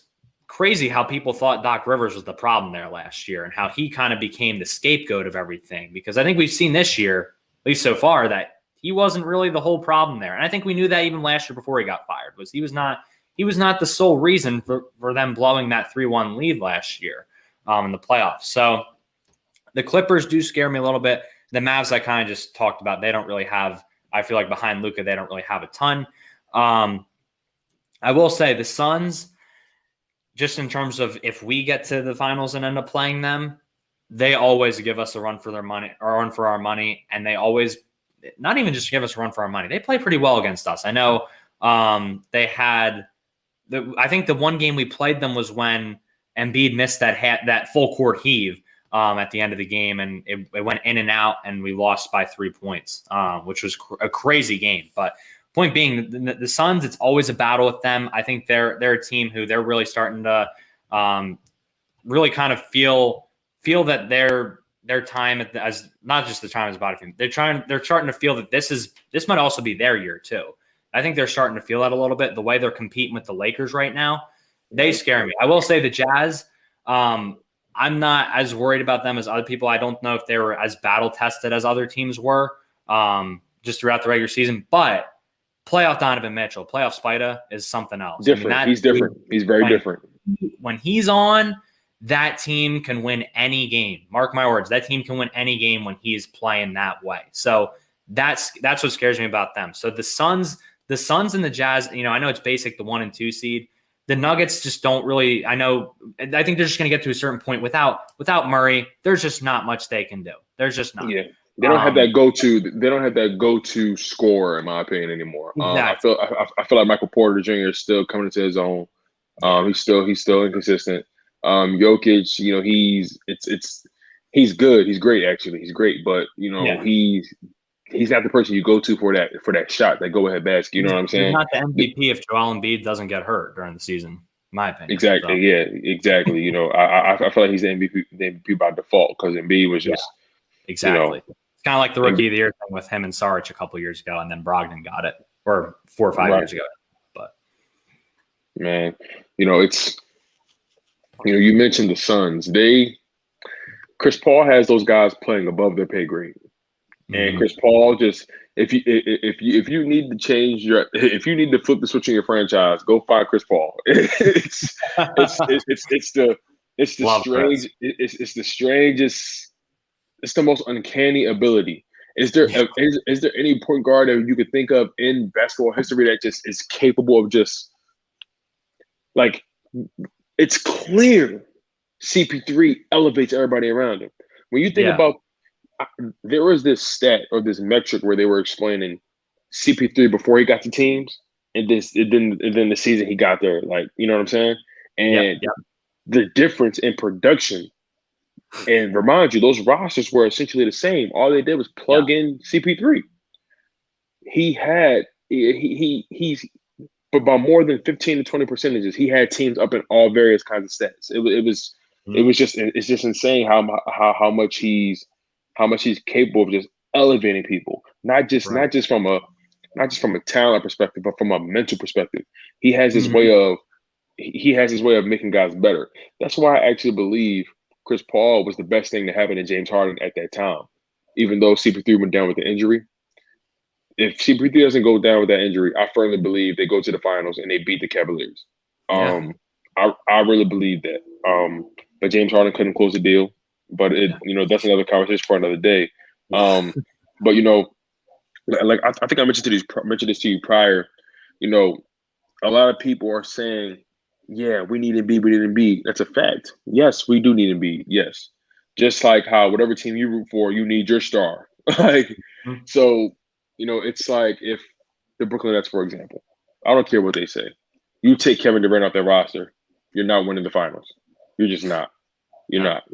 crazy how people thought Doc Rivers was the problem there last year and how he kind of became the scapegoat of everything. Because I think we've seen this year, at least so far, that he wasn't really the whole problem there. And I think we knew that even last year before he got fired, was he was not the sole reason for them blowing that 3-1 lead last year in the playoffs. So the Clippers do scare me a little bit. The Mavs I kind of just talked about, they don't really have, I feel like behind Luka, they don't really have a ton. I will say the Suns, just in terms of if we get to the finals and end up playing them, they always give us a run for their money or run for our money. And they always not even just give us a run for our money. They play pretty well against us. I know they had I think the one game we played them was when Embiid missed that full court heave at the end of the game. And it went in and out and we lost by 3 points, which was a crazy game. But point being, the Suns, it's always a battle with them. I think they're a team who they're really starting to really kind of feel that their time as not just the time as body team. They're starting to feel that this might also be their year too. I think they're starting to feel that a little bit. The way they're competing with the Lakers right now, they scare me. I will say the Jazz, I'm not as worried about them as other people. I don't know if they were as battle tested as other teams were just throughout the regular season, but playoff Donovan Mitchell, playoff Spida is something else. Different. I mean, he's different. He's very different. When he's on, that team can win any game. Mark my words, that team can win any game when he is playing that way. So that's what scares me about them. So the Suns and the Jazz, I know it's basic, the 1 and 2 seed. The Nuggets just don't really, I think they're just going to get to a certain point without Murray. There's just not much they can do. There's just not. Yeah. They don't have that go-to. They don't have that go-to scorer, in my opinion, anymore. Exactly. I feel like Michael Porter Jr. is still coming into his own. He's still inconsistent. Jokic, he's good. He's great, actually. He's great, but he's not the person you go to for that shot, that go-ahead basket. You know what I'm saying? He's not the MVP if Joel Embiid doesn't get hurt during the season, in my opinion. Exactly. So. Yeah. Exactly. I feel like he's the MVP by default because Embiid was just exactly. It's kind of like the rookie of the year thing with him and Saric a couple years ago, and then Brogdon got it, or 4 or 5 years ago. But man, it's you mentioned the Suns. Chris Paul has those guys playing above their pay grade. And Chris Paul just if you need to change if you need to flip the switch in your franchise, go find Chris Paul. It's the strangest, it's the most uncanny ability. Is there any point guard that you could think of in basketball history that just is capable of just like, it's clear CP3 elevates everybody around him. When you think about, there was this stat or this metric where they were explaining CP3 before he got to teams, and then the season he got there, like, you know what I'm saying? And the difference in production. And remind you, those rosters were essentially the same. All they did was plug in CP3. But by more than 15 to 20%, he had teams up in all various kinds of stats. It's just insane how much he's capable of just elevating people. Not just from a talent perspective, but from a mental perspective. He has his way of making guys better. That's why I actually believe Chris Paul was the best thing to happen to James Harden at that time, even though CP3 went down with the injury. If CP3 doesn't go down with that injury, I firmly believe they go to the finals and they beat the Cavaliers. I really believe that. But James Harden couldn't close the deal. But that's another conversation for another day. But like I think I mentioned this to you prior. you know, a lot of people are saying, yeah, we need Embiid, we need Embiid. That's a fact. Yes, we do need Embiid. Yes. Just like how whatever team you root for, you need your star. Like, Mhm. so, it's like if the Brooklyn Nets, for example, I don't care what they say. You take Kevin Durant off their roster, you're not winning the finals. You're just not. You're No. not.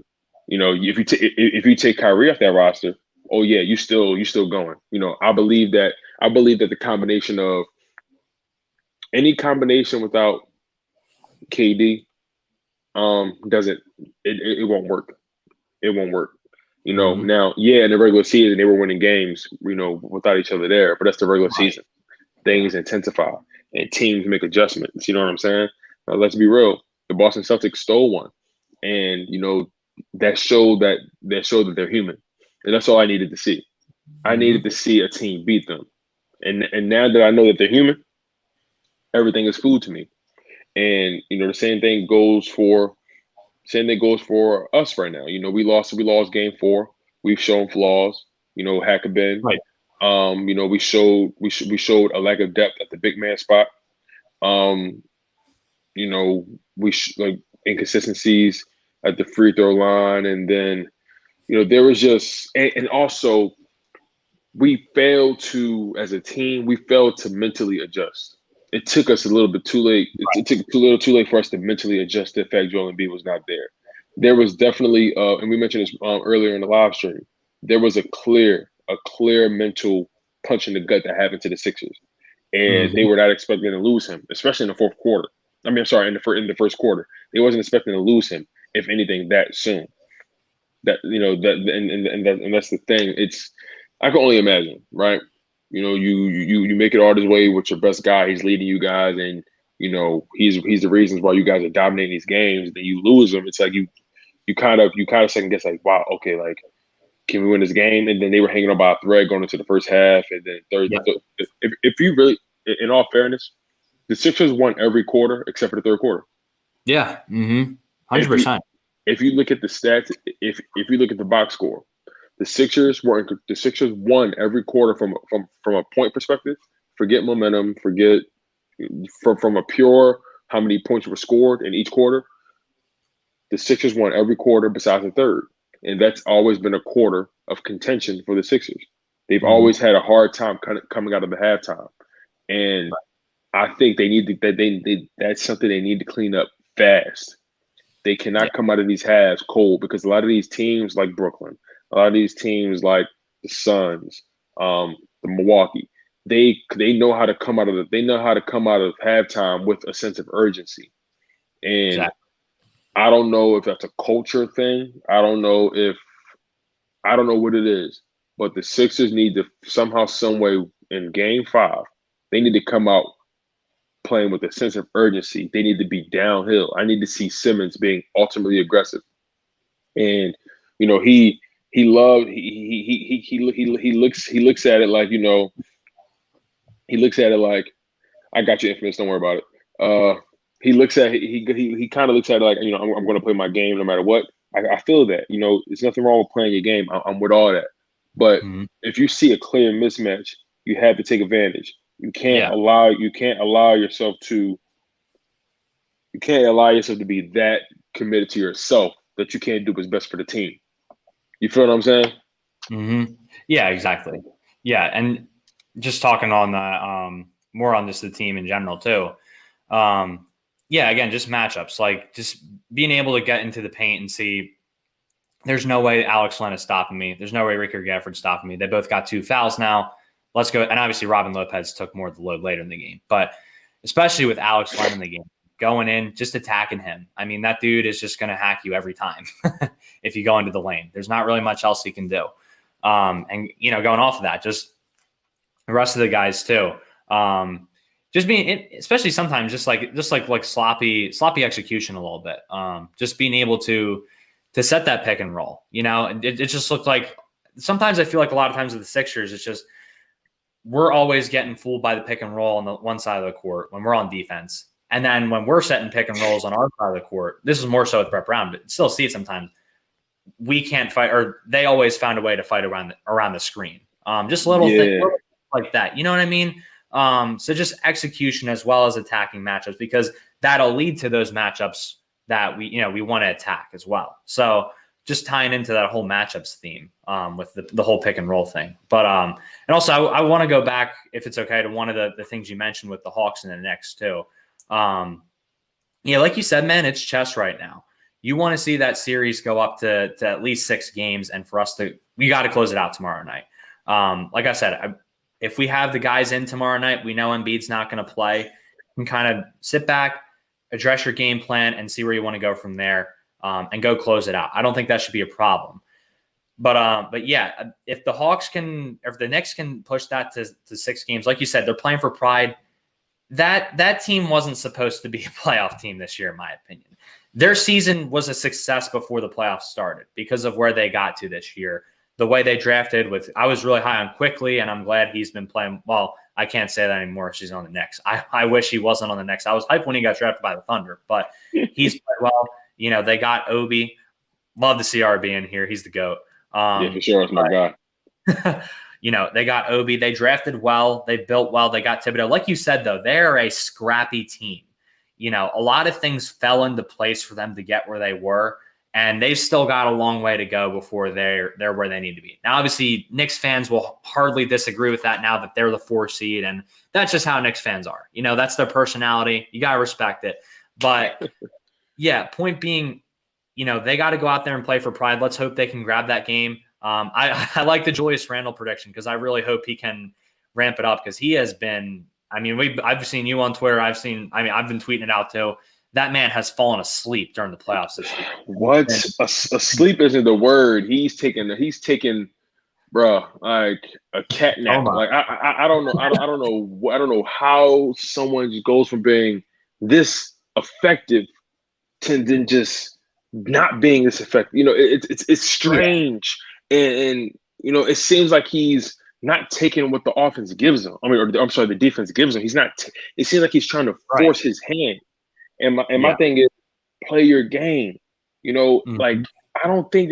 If you take Kyrie off that roster, oh yeah, you still going. I believe that the combination of any combination without KD doesn't it won't work. It won't work. Mhm. Now, yeah, in the regular season they were winning games, without each other there, but that's the regular Right. season. Things intensify and teams make adjustments. You know what I'm saying? Let's be real. The Boston Celtics stole one, and that showed that they're human, and that's all I needed to see. I needed Mhm. to see a team beat them, and now that I know that they're human, everything is food to me. And the same thing goes for us right now. We lost game 4. We've shown flaws. Hackabin. Right. We showed a lack of depth at the big man spot. Um, like inconsistencies at the free throw line, and then there was just and also we failed to as a team. We failed to mentally adjust. It took us a little bit too late. It took too late for us to mentally adjust to the fact Joel Embiid was not there. There was definitely, and we mentioned this earlier in the live stream. There was a clear mental punch in the gut that happened to the Sixers, and they Mhm. were not expecting to lose him, especially in the fourth quarter. I mean, I'm sorry, in the first quarter, they wasn't expecting to lose him, if anything, that soon. And that's the thing. I can only imagine, right? You make it all this way with your best guy. He's leading you guys, and he's the reasons why you guys are dominating these games. Then you lose him. It's like you kind of second guess, like, wow, okay, like, can we win this game? And then they were hanging on by a thread going into the first half, and then third. Yeah. If you really, in all fairness, the Sixers won every quarter except for the third quarter. Yeah. Mhm. If you 100%. if you look at the stats, if you look at the box score, the Sixers won every quarter from a point perspective. Forget momentum. Forget from a pure how many points were scored in each quarter. The Sixers won every quarter besides the third, and that's always been a quarter of contention for the Sixers. They've Mhm. always had a hard time coming out of the halftime, and I think that's something they need to clean up fast. They Yeah. cannot come out of these halves cold, because a lot of these teams like Brooklyn, a lot of these teams like the Suns, the Milwaukee, they know how to come out of halftime with a sense of urgency. And Exactly. I don't know if that's a culture thing. I don't know what it is, but the Sixers need to somehow, some way, in Game 5, they need to come out playing with a sense of urgency. They need to be downhill. I need to see Simmons being ultimately aggressive. And he looks at it like, I got you, Infamous. Don't worry about it. He kind of looks at it like, I'm going to play my game no matter what. I feel that. There's nothing wrong with playing your game. I'm with all that. But Mhm. if you see a clear mismatch, you have to take advantage. Yeah. You can't allow yourself to be that committed to yourself that you can't do what's best for the team. You feel what I'm saying? Mhm. Yeah, exactly. Yeah, and just talking on that, more on just the team in general too. Um, yeah, again, just matchups, like just being able to get into the paint and see. There's no way Alex Len is stopping me. There's no way Ricker Gafford's stopping me. They both got 2 fouls now. Let's go. And obviously, Robin Lopez took more of the load later in the game. But especially with Alex Len in the game, going in, just attacking him. I mean, that dude is just going to hack you every time if you go into the lane. There's not really much else he can do. And, going off of that, just the rest of the guys too. Just being, especially sometimes, just like sloppy execution a little bit. Just being able to set that pick and roll. It just looked like sometimes I feel like a lot of times with the Sixers, it's just we're always getting fooled by the pick and roll on the one side of the court when we're on defense. And then when we're setting pick and rolls on our side of the court, this is more so with Brett Brown, but still see it sometimes. We can't fight, or they always found a way to fight around the screen. Just little things Yeah. like that. You know what I mean? So just execution as well as attacking matchups, because that'll lead to those matchups that we want to attack as well. So just tying into that whole matchups theme with the whole pick and roll thing. But and also I want to go back, if it's okay, to one of the things you mentioned with the Hawks and the Knicks too. Like you said, man, it's chess right now. You want to see that series go up to at least 6 games, and for us we got to close it out tomorrow night. Like I said, if we have the guys in tomorrow night, we know Embiid's not going to play. You can kind of sit back, address your game plan, and see where you want to go from there, and go close it out. I don't think that should be a problem. But yeah, if the Knicks can push that to 6 games, like you said, they're playing for pride. That team wasn't supposed to be a playoff team this year, in my opinion. Their season was a success before the playoffs started because of where they got to this year. The way they drafted I was really high on Quickly, and I'm glad he's been playing well. I can't say that anymore. She's on the Knicks. I wish he wasn't on the Knicks. I was hyped when he got drafted by the Thunder, but he's played well. They got Obi. Love to see RB in here. He's the GOAT. Yeah, for sure. That's my guy. They got Obi. They drafted well. They built well. They got Thibodeau. Like you said, though, they're a scrappy team. A lot of things fell into place for them to get where they were, and they've still got a long way to go before they're where they need to be. Now, obviously, Knicks fans will hardly disagree with that now that they're the 4 seed, and that's just how Knicks fans are. That's their personality. You got to respect it. But, yeah, point being, they got to go out there and play for pride. Let's hope they can grab that game. I like the Julius Randle prediction because I really hope he can ramp it up, because he has been – I've seen you on Twitter. I've been tweeting it out too. That man has fallen asleep during the playoffs this year. What? Asleep isn't the word. He's taking, bro, like a cat nap. Like I don't know. I don't know how someone just goes from being this effective to then just not being this effective. It's strange, and it seems like he's not taking what the offense gives him. The defense gives him. He's not. It seems like he's trying to force his hand. And my thing is, play your game. Like I don't think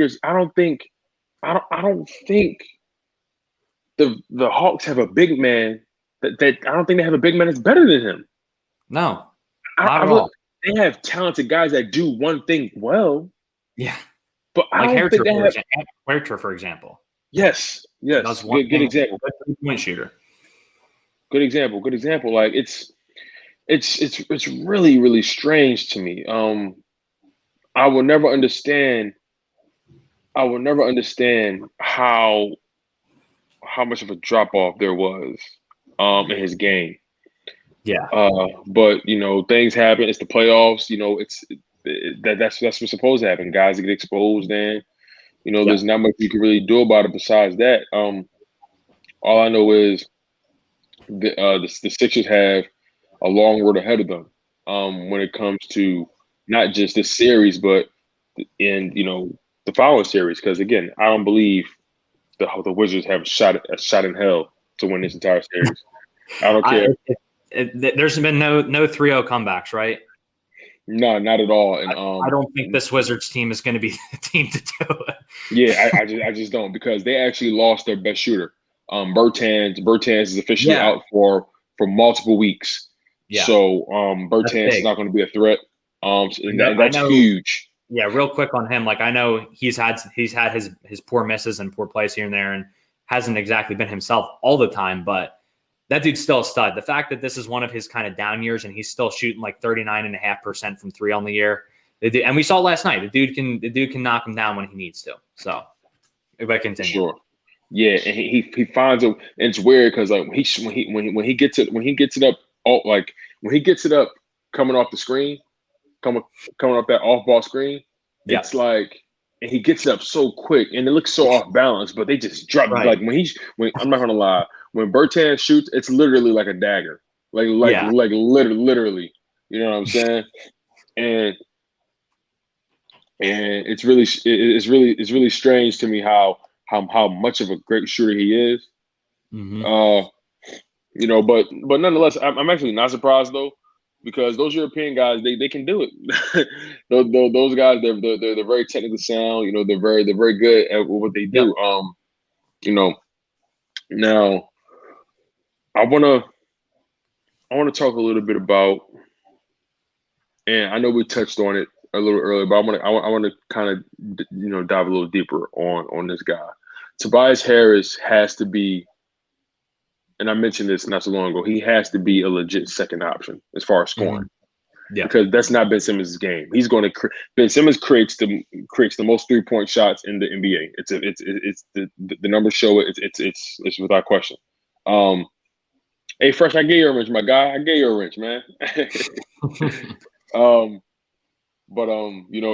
the Hawks have a big man that I don't think they have a big man that's better than him. No, not at all. They have talented guys that do one thing well. Yeah, but I don't think they have Huerter, for example. Yes. Good example. Good point shooter. Good example. Like it's really, really strange to me. I will never understand how much of a drop off there was in his game. Yeah. But things happen. It's the playoffs. That's what's supposed to happen. Guys get exposed, and there's not much you can really do about it besides that. All I know is the Sixers have a long road ahead of them when it comes to not just this series, but in the following series. Because again, I don't believe the Wizards have a shot in hell to win this entire series. I don't care. There's been no 3-0 comebacks, right? No, not at all. And I don't think this Wizards team is going to be the team to do it. Yeah, I just don't, because they actually lost their best shooter. Bertans is officially out for multiple weeks. Yeah. So Bertans is not going to be a threat. And that's huge. Yeah, real quick on him. Like, I know he's had his poor misses and poor plays here and there, and hasn't exactly been himself all the time, but that dude's still a stud. The fact that this is one of his kind of down years and he's still shooting like 39.5% from 3 on the year. And we saw last night, the dude can knock him down when he needs to. So if I continue. Sure. Yeah, and he finds it. And it's weird because like when he gets it up coming off the screen, coming off that off ball screen, it's like, and he gets it up so quick and it looks so off balance, but they just drop it. Like when I'm not gonna lie, when Bertans shoots, it's literally like a dagger. Like literally. You know what I'm saying? And it's really strange to me how much of a great shooter he is. Mm-hmm. But nonetheless, I'm actually not surprised though, because those European guys, they can do it. those guys, they're very technically sound. They're very good at what they do. Yeah. Now I wanna I want to talk a little bit about, and I know we touched on it a little earlier, but I want to kind of dive a little deeper on this guy. Tobias Harris has to be, and I mentioned this not so long ago. He has to be a legit second option as far as scoring. Yeah, because that's not Ben Simmons' game. He's going to Ben Simmons creates the most 3-point shots in the NBA. It's the numbers show it. It's without question. Hey, Fresh, I gave you a wrench, my guy. I gave you a wrench, man.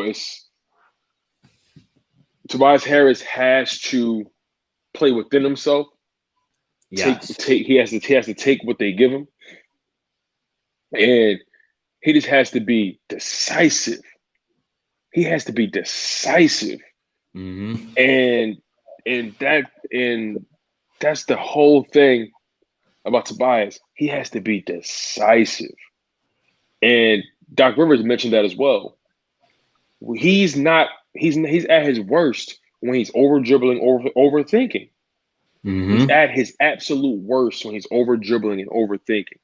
It's Tobias Harris has to play within himself. yes. He has to take what they give him, and he just has to be decisive. He has to be decisive. And that's the whole thing about Tobias. He has to be decisive. And Doc Rivers mentioned that as well. He's at his worst when he's over dribbling, overthinking. He's at his absolute worst when he's over dribbling and overthinking.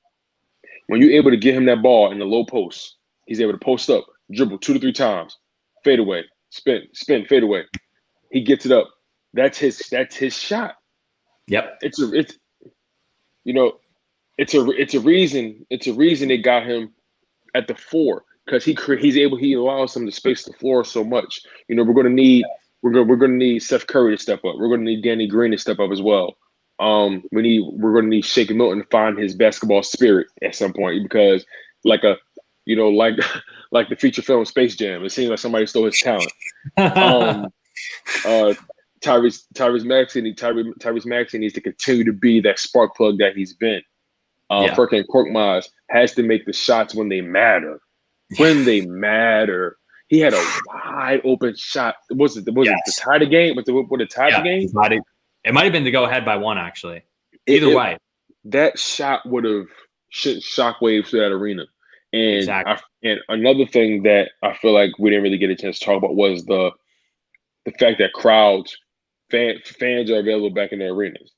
When you're able to get him that ball in the low post, he's able to post up, dribble 2 to 3 times, fade away, spin, fade away. He gets it up. That's his shot. Yep. It's a reason they got him at the 4 because he allows them to space the floor so much. We're gonna need Seth Curry to step up. We're gonna need Danny Green to step up as well. We're gonna need Shake Milton to find his basketball spirit at some point because like the feature film Space Jam, it seems like somebody stole his talent. Tyrese Maxey needs to continue to be that spark plug that he's been. Furkan Korkmaz has to make the shots when they matter. When they matter. He had a wide open shot. Was it the tie the game? Would it tie the game? It might have been to go ahead by 1, actually. Either way. That shot would have sent shockwaves through that arena. And exactly. And another thing that I feel like we didn't really get a chance to talk about was the fact that fans are available back in their arenas.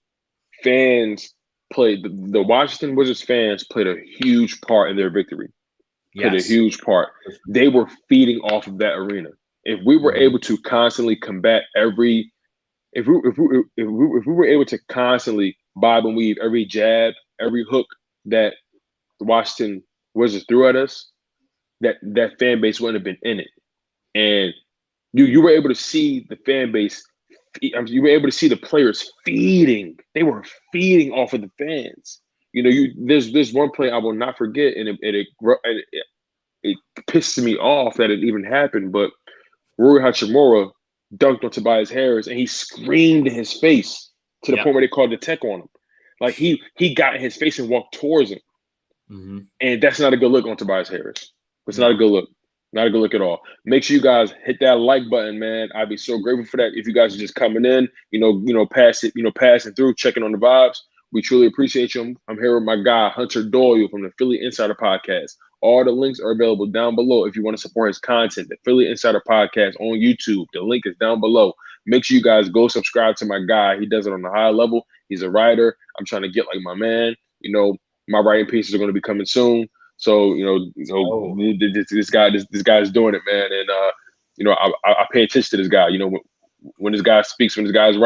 Fans played the Washington Wizards fans played a huge part in their victory. Played a huge part. They were feeding off of that arena. If we were able to constantly combat if we were able to constantly bob and weave every jab, every hook that the Washington Wizards threw at us, that fan base wouldn't have been in it. And you were able to see the fan base. You were able to see the players feeding. They were feeding off of the fans. There's one play I will not forget, and it pisses me off that it even happened. But Rui Hachimura dunked on Tobias Harris, and he screamed in his face to the point where they called the tech on him. Like he got in his face and walked towards him, and that's not a good look on Tobias Harris. It's not a good look. Not a good look at all. Make sure you guys hit that like button, man. I'd be so grateful for that. If you guys are just coming in, passing through, checking on the vibes. We truly appreciate you. I'm here with my guy, Hunter Doyle from the Philly Insider Podcast. All the links are available down below if you want to support his content. The Philly Insider Podcast on YouTube. The link is down below. Make sure you guys go subscribe to my guy. He does it on a high level. He's a writer. I'm trying to get like my man. My writing pieces are going to be coming soon. So this guy's doing it, man, and I pay attention to this guy. When this guy speaks, when this guy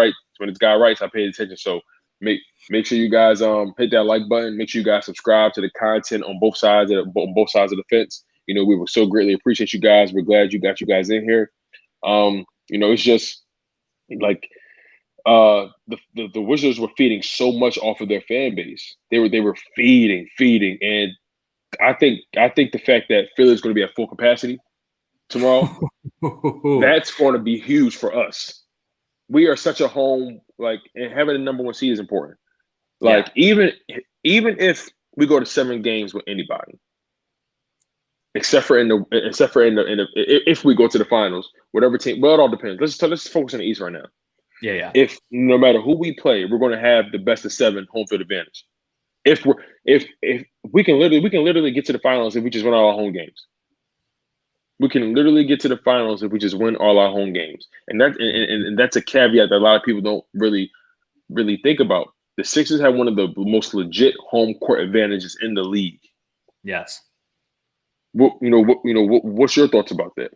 writes, I pay attention. So make sure you guys hit that like button. Make sure you guys subscribe to the content on both sides of the fence. We will so greatly appreciate you guys. We're glad you got you guys in here. It's just like the Wizards were feeding so much off of their fan base. They were feeding, and I think the fact that Philly is going to be at full capacity tomorrow, that's going to be huge for us. We are such a home, and having the number 1 seed is important. Even if we go to 7 games with anybody, except for if we go to the finals, whatever team. Well, it all depends. Let's focus on the East right now. Yeah. If no matter who we play, we're going to have the best of 7 home field advantage. If we can literally get to the finals if we just win all our home games. We can literally get to the finals if we just win all our home games. And that's a caveat that a lot of people don't really think about. the Sixers have one of the most legit home court advantages in the league. Yes. What's your thoughts about that?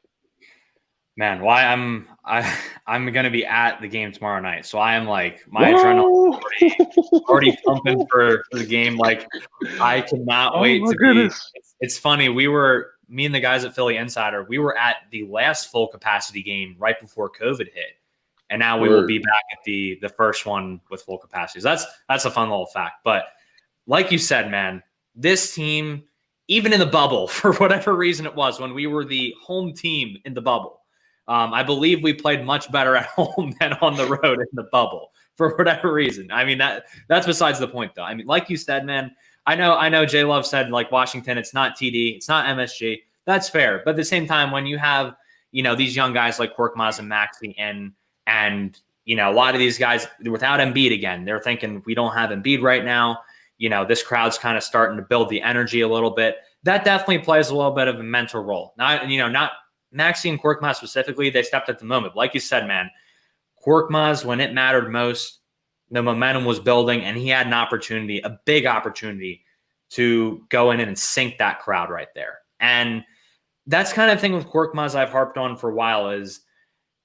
Man, I'm gonna be at the game tomorrow night, so I am like my adrenaline already pumping for the game. Like I cannot wait to be. It's funny. Me and the guys at Philly Insider, we were at the last full capacity game right before COVID hit, and now we will be back at the first one with full capacity. So that's a fun little fact. But like you said, man, this team, even in the bubble, for whatever reason it was, when we were the home team in the bubble. I believe we played much better at home than on the road in the bubble for whatever reason. I mean, that's besides the point, though. I mean, like you said, man, I know J Love said, like, Washington, it's not TD, it's not MSG. That's fair. But at the same time, when you have, these young guys like Korkmaz and Maxey and a lot of these guys without Embiid again, they're thinking we don't have Embiid right now. This crowd's kind of starting to build the energy a little bit. That definitely plays a little bit of a mental role. Not Maxey and Korkmaz specifically, they stepped at the moment. Like you said, man, Korkmaz, when it mattered most, the momentum was building, and he had an opportunity, a big opportunity, to go in and sink that crowd right there. And that's kind of thing with Korkmaz I've harped on for a while is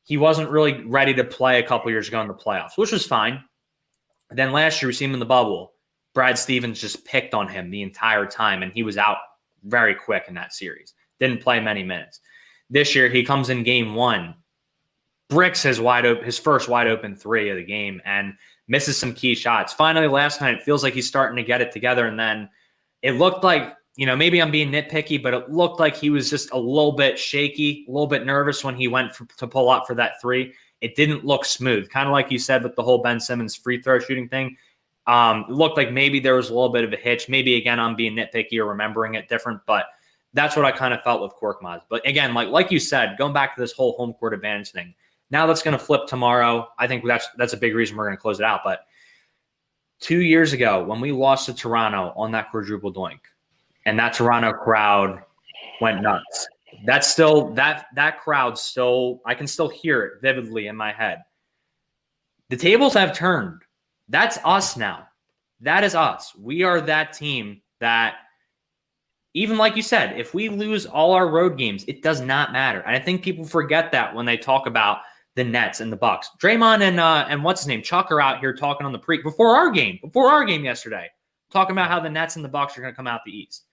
he wasn't really ready to play a couple years ago in the playoffs, which was fine. Then last year we see him in the bubble. Brad Stevens just picked on him the entire time, and he was out very quick in that series. Didn't play many minutes. This year, he comes in game one, bricks his first wide open three of the game, and misses some key shots. Finally, last night, it feels like he's starting to get it together, and then it looked like, maybe I'm being nitpicky, but it looked like he was just a little bit shaky, a little bit nervous when he went to pull up for that three. It didn't look smooth, kind of like you said with the whole Ben Simmons free throw shooting thing. It looked like maybe there was a little bit of a hitch. Maybe, again, I'm being nitpicky or remembering it different, but that's what I kind of felt with Korkmaz. But again, like you said, going back to this whole home court advantage thing, now that's going to flip tomorrow. I think that's a big reason we're going to close it out. But 2 years ago, when we lost to Toronto on that quadruple doink, and that Toronto crowd went nuts, that's still that crowd still, I can still hear it vividly in my head. The tables have turned. That's us now. That is us. We are that team that, even like you said, if we lose all our road games, it does not matter. And I think people forget that when they talk about the Nets and the Bucks. Draymond and what's his name, Chuck, are out here talking on the before our game yesterday, talking about how the Nets and the Bucks are going to come out the East.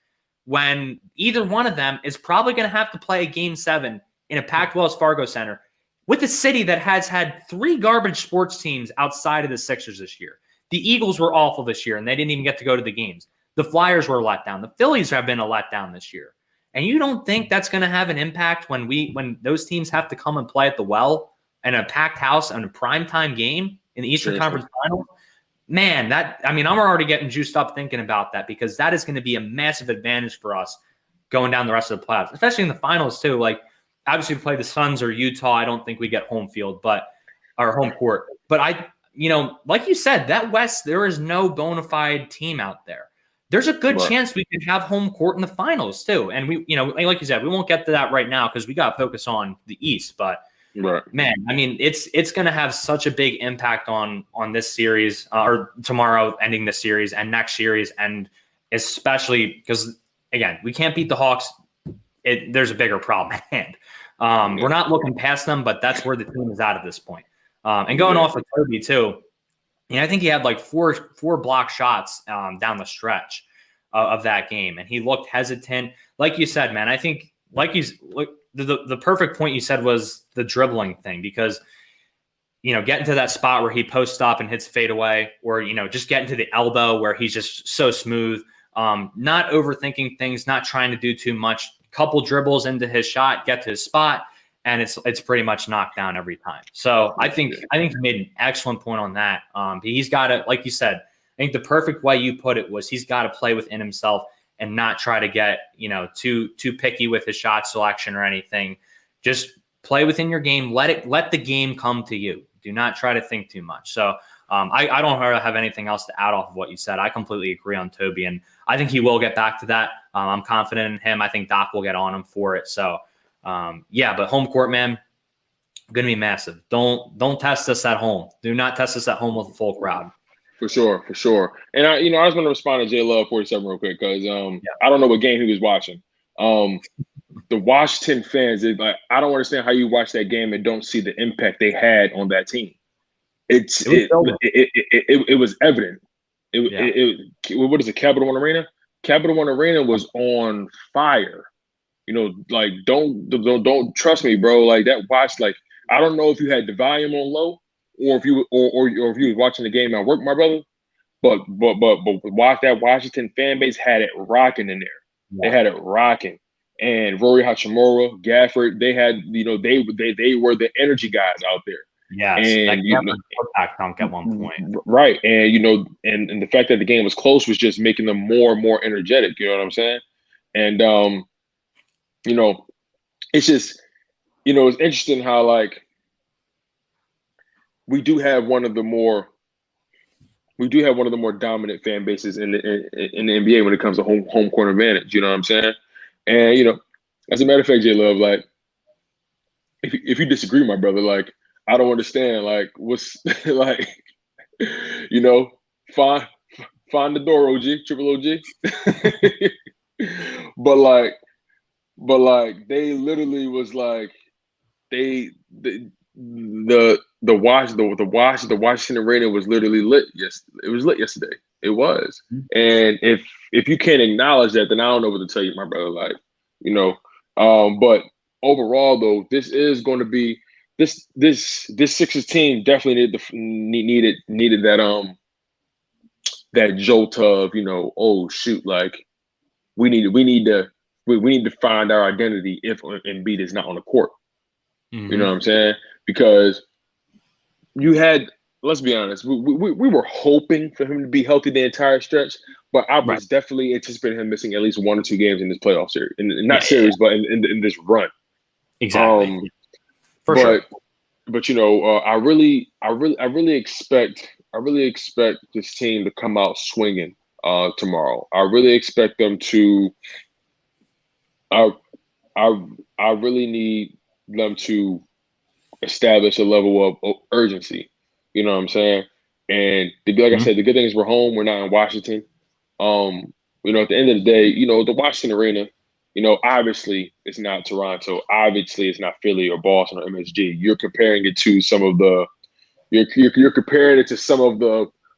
When either one of them is probably going to have to play a Game 7 in a packed Wells Fargo Center with a city that has had 3 garbage sports teams outside of the Sixers this year. The Eagles were awful this year, and they didn't even get to go to the games. The Flyers were let down. The Phillies have been a letdown this year. And you don't think that's going to have an impact when those teams have to come and play at the Well in a packed house on a primetime game in the Eastern Conference Final? Man, I'm already getting juiced up thinking about that, because that is going to be a massive advantage for us going down the rest of the playoffs, especially in the finals too. Like, obviously we play the Suns or Utah. I don't think we get home field, or home court. But like you said, that West, there is no bona fide team out there. There's a good chance we could have home court in the finals too. And we, like you said, we won't get to that right now because we got to focus on the East. But man, it's going to have such a big impact on this series, or tomorrow ending the series and next series. And especially because, again, we can't beat the Hawks. There's a bigger problem at hand. We're not looking past them, but that's where the team is at this point. And going off of Toby too, I think he had like four block shots down the stretch of that game, and he looked hesitant. Like you said, man, I think the perfect point you said was the dribbling thing, because getting to that spot where he posts up and hits fadeaway, or just getting to the elbow where he's just so smooth, not overthinking things, not trying to do too much. Couple dribbles into his shot, get to his spot, and it's pretty much knocked down every time. So I think he made an excellent point on that. He's got to, like you said, I think the perfect way you put it was he's got to play within himself and not try to get too picky with his shot selection or anything. Just play within your game. Let the game come to you. Do not try to think too much. So I don't have anything else to add off of what you said. I completely agree on Toby, and I think he will get back to that. I'm confident in him. I think Doc will get on him for it. So. But home court, man, going to be massive. Don't test us at home. Do not test us at home with a full crowd. For sure. And I just want to respond to J Love 47 real quick because I don't know what game he was watching. The Washington fans, I don't understand how you watch that game and don't see the impact they had on that team. It was evident. What is it? Capital One Arena. Capital One Arena was on fire. Don't trust me, bro. Like that watch. Like I don't know if you had the volume on low or if you or if you was watching the game at work, my brother. But watch that Washington fan base had it rocking in there. Yeah. They had it rocking. And Rory Hachimura, Gafford, they had, they were the energy guys out there. Yes, and that putback dunk at one point. Right. And and the fact that the game was close was just making them more and more energetic, you know what I'm saying? And it's just, it's interesting how like we do have one of the more dominant fan bases in the NBA when it comes to home court advantage, you know what I'm saying? And as a matter of fact, J Love, like if you disagree, my brother, like I don't understand, like what's like, find the door, OG, triple OG. but like they literally was like the Washington Arena was literally lit. Yes, it was lit yesterday. It was. And if you can't acknowledge that, then I don't know what to tell you, my brother. Like, but overall though, this is going to be this Sixers team definitely needed that jolt of, oh shoot, like we need to find our identity if Embiid is not on the court. Mm-hmm. You know what I'm saying? Because you had, let's be honest, we were hoping for him to be healthy the entire stretch, but I was definitely anticipating him missing at least 1 or 2 games in this playoff series, but in this run. Exactly. Sure. But I really expect this team to come out swinging tomorrow. I really expect them to. I really need them to establish a level of urgency. You know what I'm saying? And I said, the good thing is we're home. We're not in Washington. At the end of the day, the Washington Arena, obviously it's not Toronto. Obviously it's not Philly or Boston or MSG. You're comparing it to some of the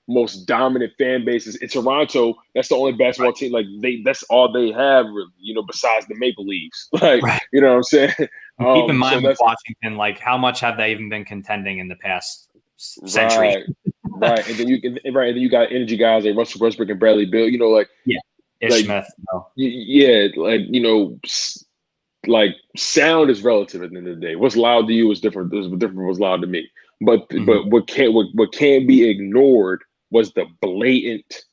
most dominant fan bases in Toronto. That's the only basketball team. Like that's all they have, really, besides the Maple Leafs. Like, you know what I'm saying? Keep in mind with Washington, like how much have they even been contending in the past century? Right. And then you got energy guys like Russell Westbrook and Bradley Beal. Ish Smith. No. Yeah, like sound is relative at the end of the day. What's loud to you is different. Is different from what's loud to me. But what can't be ignored was the blatant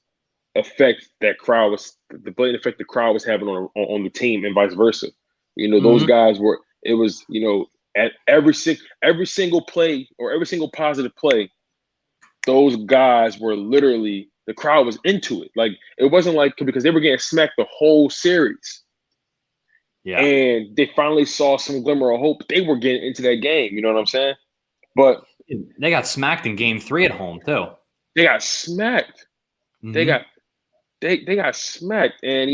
effect the crowd was having on the team and vice versa. Those guys were. It was at every single play or every single positive play, those guys were literally, the crowd was into it. Like it wasn't like because they were getting smacked the whole series. Yeah. And they finally saw some glimmer of hope. They were getting into that game. You know what I'm saying? But they got smacked in game 3 at home too. They got smacked. Mm-hmm. They got smacked. And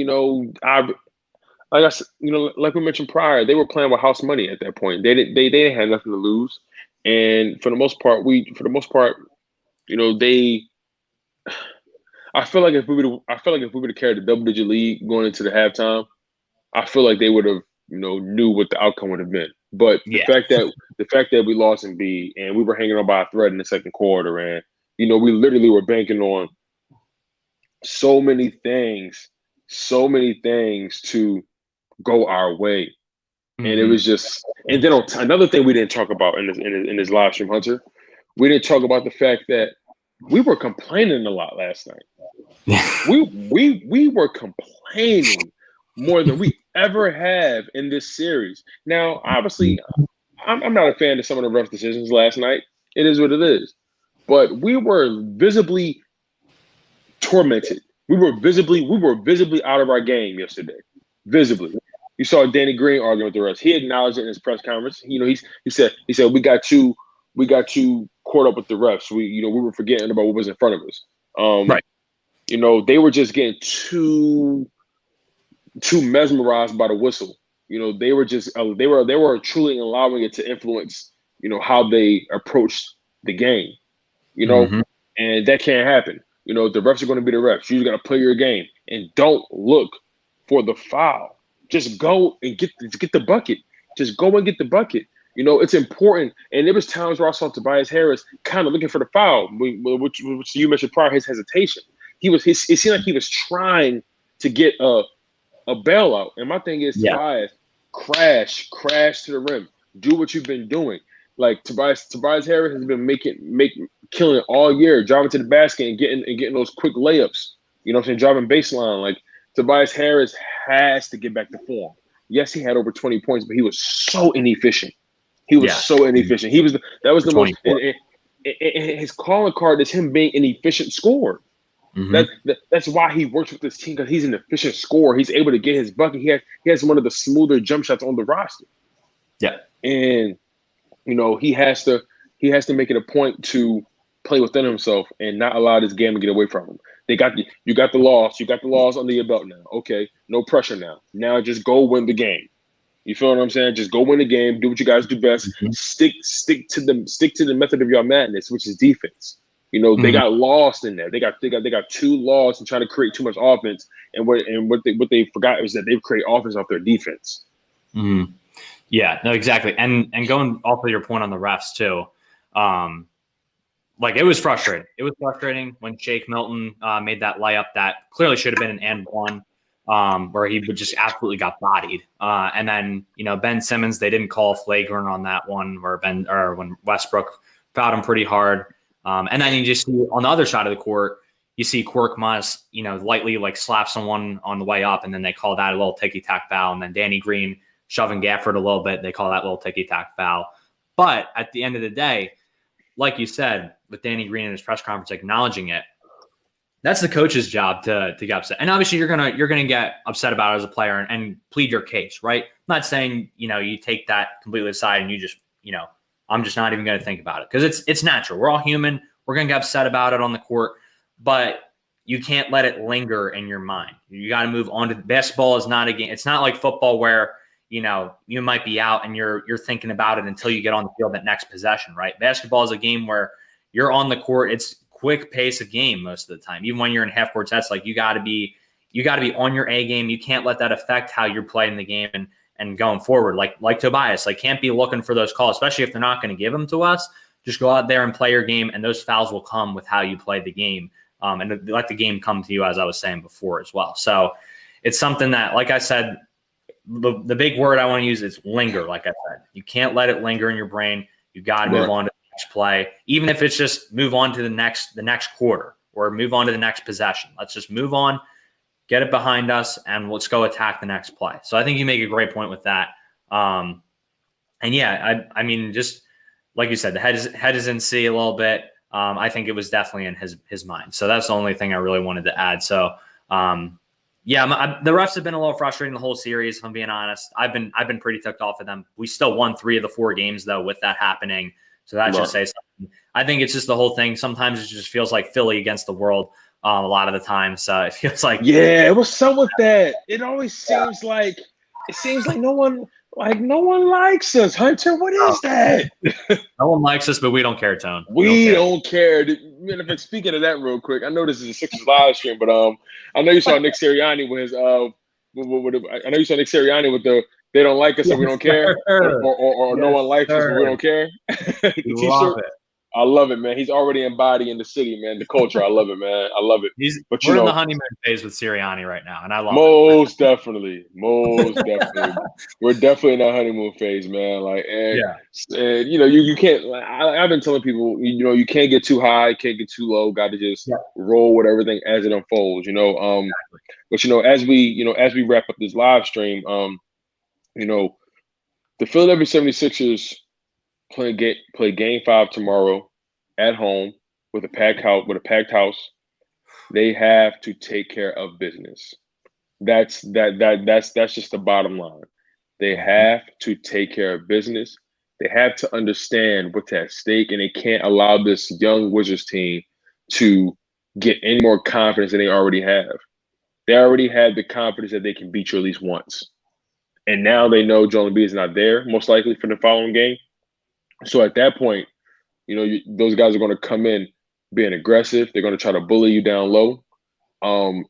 like we mentioned prior, they were playing with house money at that point. They didn't have nothing to lose. And for the most part, I feel like if we would have carried a double-digit lead going into the halftime, I feel like they would have, knew what the outcome would have been. But the fact that we lost Embiid and we were hanging on by a thread in the second quarter, and we literally were banking on so many things to go our way, and it was just. And then another thing we didn't talk about in this live stream, Hunter, we didn't talk about the fact that we were complaining a lot last night. we were complaining more than we ever have in this series. Now, obviously, I'm not a fan of some of the rough decisions last night. It is what it is. But we were visibly tormented. We were visibly out of our game yesterday. Visibly. You saw Danny Green arguing with the refs. He acknowledged it in his press conference. He said we got too caught up with the refs. We were forgetting about what was in front of us. Right. You know, they were just getting too mesmerized by the whistle. You know, they were just they were truly allowing it to influence, you know, how they approached the game. You know, Mhm. and that can't happen. You know, the refs are going to be the refs. You just got to play your game and don't look for the foul. Just go and get the bucket. Just go and get the bucket. You know, it's important. And there was times where I saw Tobias Harris kind of looking for the foul, which you mentioned prior, his hesitation. It seemed like he was trying to get a bailout. And my thing is, Yeah. Tobias, crash to the rim. Do what you've been doing. Like Tobias Harris has been killing it all year, driving to the basket and getting those quick layups. You know what I'm saying? Driving baseline. Like Tobias Harris has to get back to form. Yes, he had over 20 points, but he was so inefficient. He was so inefficient. That was the most. And his calling card is him being an efficient scorer. That's why he works with this team, because he's an efficient scorer. He's able to get his bucket. He has one of the smoother jump shots on the roster. Yeah. And you know, he has to make it a point to play within himself and not allow this game to get away from him. You got the loss under your belt now. Okay, no pressure now. Now just go win the game. You feel what I'm saying? Just go win the game. Do what you guys do best. Stick to the method of your madness, which is defense. You know, they got lost in there. They got too lost and trying to create too much offense. And what they forgot is that they create offense off their defense. Yeah, no, exactly. And going off of your point on the refs too, like it was frustrating. It was frustrating when Shake Milton made that layup that clearly should have been an and one, where he just absolutely got bodied. And then, you know, Ben Simmons, they didn't call flagrant on that one where when Westbrook fouled him pretty hard. And then you just see on the other side of the court, you see Korkmaz, you know, lightly like slap someone on the way up, and then they call that a little ticky-tack foul. And then Danny Green shoving Gafford a little bit, they call that little ticky-tack foul. But at the end of the day, like you said, with Danny Green in his press conference acknowledging it, that's the coach's job to get upset. And obviously you're gonna get upset about it as a player and plead your case, right? I'm not saying, you know, you take that completely aside and you just, you know, I'm just not even gonna think about it, because it's natural. We're all human. We're gonna get upset about it on the court, but you can't let it linger in your mind. You got to move on to basketball. Is not a game. It's not like football where, you know, you might be out and you're thinking about it until you get on the field that next possession, right? Basketball is a game where you're on the court. It's quick pace of game most of the time. Even when you're in half court sets, like you got to be on your A game. You can't let that affect how you're playing the game and going forward. Like Tobias, like can't be looking for those calls, especially if they're not going to give them to us. Just go out there and play your game, and those fouls will come with how you play the game, and let the game come to you, as I was saying before as well. So it's something that, like I said, the big word I want to use is linger. Like I said, you can't let it linger in your brain. You got to move on to the next play, even if it's just move on to the next quarter or move on to the next possession. Let's just move on, get it behind us, and let's go attack the next play. So I think you make a great point with that. And yeah, I mean, just like you said, the hesitancy a little bit. I think it was definitely in his mind. So that's the only thing I really wanted to add. So yeah, the refs have been a little frustrating the whole series, if I'm being honest. I've been pretty ticked off of them. We still won 3 of the 4 games though with that happening. So that should say something. I think it's just the whole thing. Sometimes it just feels like Philly against the world a lot of the time. So it feels like it was some with that. It always seems like no one likes us, Hunter. What is that? No one likes us, but we don't care, Tone. We don't care. Speaking of that real quick, I know this is a Sixers live stream, but I know you saw Nick Sirianni with his I know you saw Nick Sirianni with the "they don't like us, so we don't care," or "no one likes us, but we don't care." The T-shirt. I love it, man. He's already embodying the city, man. The culture. I love it, man. I love it. We're in the honeymoon phase with Sirianni right now, and I love it. Most definitely. We're definitely in that honeymoon phase, man. Like, and you know, you can't. I've been telling people, you know, you can't get too high, can't get too low. Got to just roll with everything as it unfolds, you know. But you know, as we wrap up this live stream, you know, the Philadelphia 76ers play Game 5 tomorrow at home with a packed house. They have to take care of business. That's just the bottom line. They have to take care of business. They have to understand what's at stake, and they can't allow this young Wizards team to get any more confidence than they already have. They already had the confidence that they can beat you at least once. And now they know Joel Embiid is not there, most likely, for the following game. So at that point, those guys are going to come in being aggressive. They're going to try to bully you down low.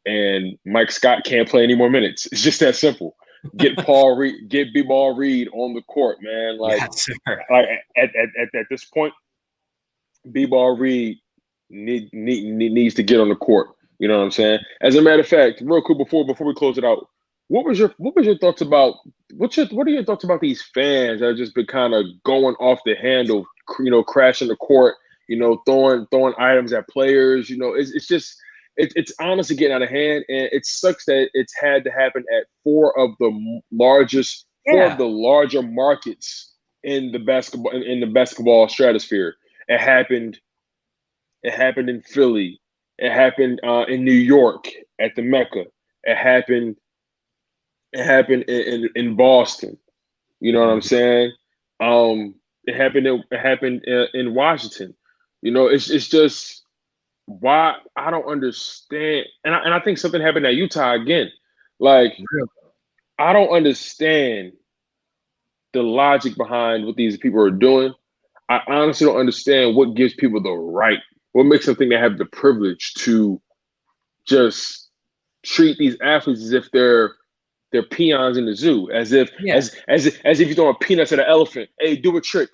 And Mike Scott can't play any more minutes. It's just that simple. Get B-Ball Reed on the court, man. Like at this point, B-Ball Reed needs to get on the court. You know what I'm saying? As a matter of fact, real quick before we close it out, what are your thoughts about what are your thoughts about these fans that have just been kind of going off the handle, crashing the court, throwing items at players? It's honestly getting out of hand, and it sucks that it's had to happen at four of the larger markets in the basketball stratosphere. It happened in Philly. It happened in New York at the Mecca. It happened in Boston. You know what I'm saying? It happened in Washington. It's just why I don't understand. And I think something happened at Utah again. Like, I don't understand the logic behind what these people are doing. I honestly don't understand what gives people the right, what makes them think they have the privilege to just treat these athletes as if they're peons in the zoo, as if you're throwing peanuts at an elephant. Hey, do a trick.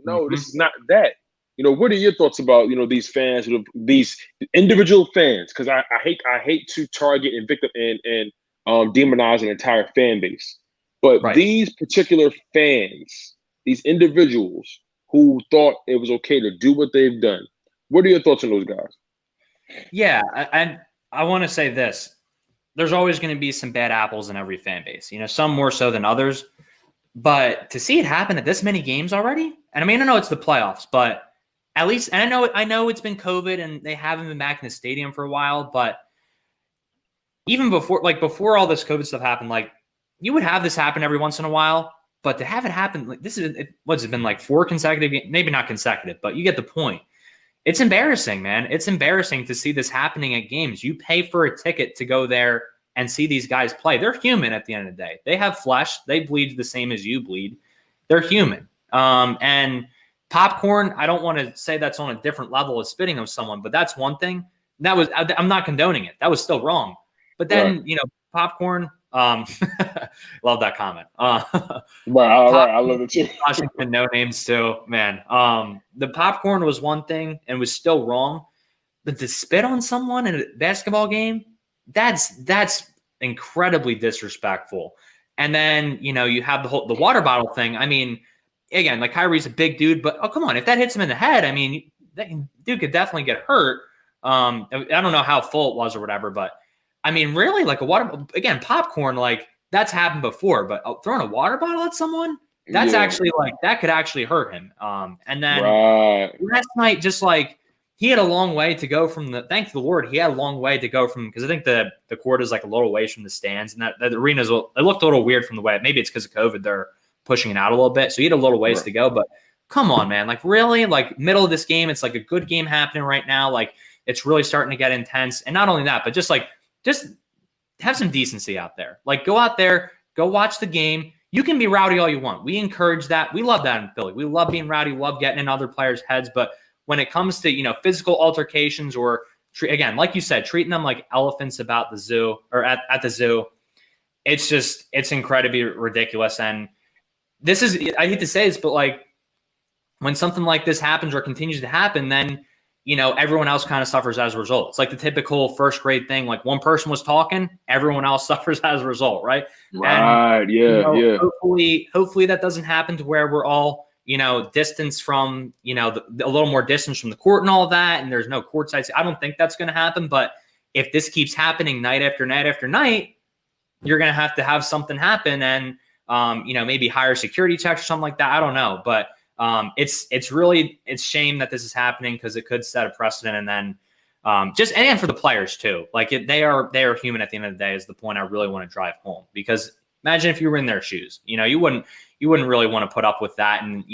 No, This is not that. What are your thoughts about these fans, these individual fans? Because I hate to target and victim and demonize an entire fan base, but these particular fans, these individuals who thought it was okay to do what they've done. What are your thoughts on those guys? Yeah, and I want to say this. There's always going to be some bad apples in every fan base, some more so than others. But to see it happen at this many games already, and I mean, I know it's the playoffs, but at least, and I know it's been COVID and they haven't been back in the stadium for a while, but even before all this COVID stuff happened, you would have this happen every once in a while. But to have it happen, what's it been, 4 consecutive, maybe not consecutive, but you get the point. It's embarrassing, man. It's embarrassing to see this happening at games. You pay for a ticket to go there and see these guys play. They're human at the end of the day. They have flesh. They bleed the same as you bleed. They're human. And popcorn, I don't want to say that's on a different level of spitting of someone, but that's one thing. I'm not condoning it. That was still wrong. But then, popcorn, love that comment. Right. I love it too. Washington, no names too, man. The popcorn was one thing and was still wrong, but to spit on someone in a basketball game, that's incredibly disrespectful. And then you have the water bottle thing. I mean, again, Kyrie's a big dude, but come on, if that hits him in the head, I mean, that dude could definitely get hurt. I don't know how full it was or whatever, but I mean, really, popcorn, that's happened before, but throwing a water bottle at someone, that's actually that could actually hurt him. And then last night, just he had a long way to go from thank the Lord, he had a long way to go from, because I think the court is a little ways from the stands, and that arena it looked a little weird from the way, maybe it's because of COVID, they're pushing it out a little bit. So he had a little ways to go, but come on, man. Really, middle of this game, it's a good game happening right now. It's really starting to get intense. And not only that, but just have some decency out there. Go out there, go watch the game. You can be rowdy all you want. We encourage that. We love that in Philly. We love being rowdy. We love getting in other players' heads. But when it comes to, physical altercations or, again, like you said, treating them like elephants about the zoo or at the zoo, it's incredibly ridiculous. And this is, I hate to say this, but when something like this happens or continues to happen, then everyone else kind of suffers as a result. It's the typical first grade thing. One person was talking, everyone else suffers as a result, right? Right. And, yeah. Hopefully that doesn't happen to where we're all, distance from, a little more distance from the court and all of that. And there's no court sites. I don't think that's going to happen. But if this keeps happening night after night after night, you're going to have something happen and, maybe higher security checks or something like that. I don't know. But it's shame that this is happening because it could set a precedent. And then and for the players too, they are human at the end of the day is the point I really want to drive home, because imagine if you were in their shoes, you wouldn't really want to put up with that and,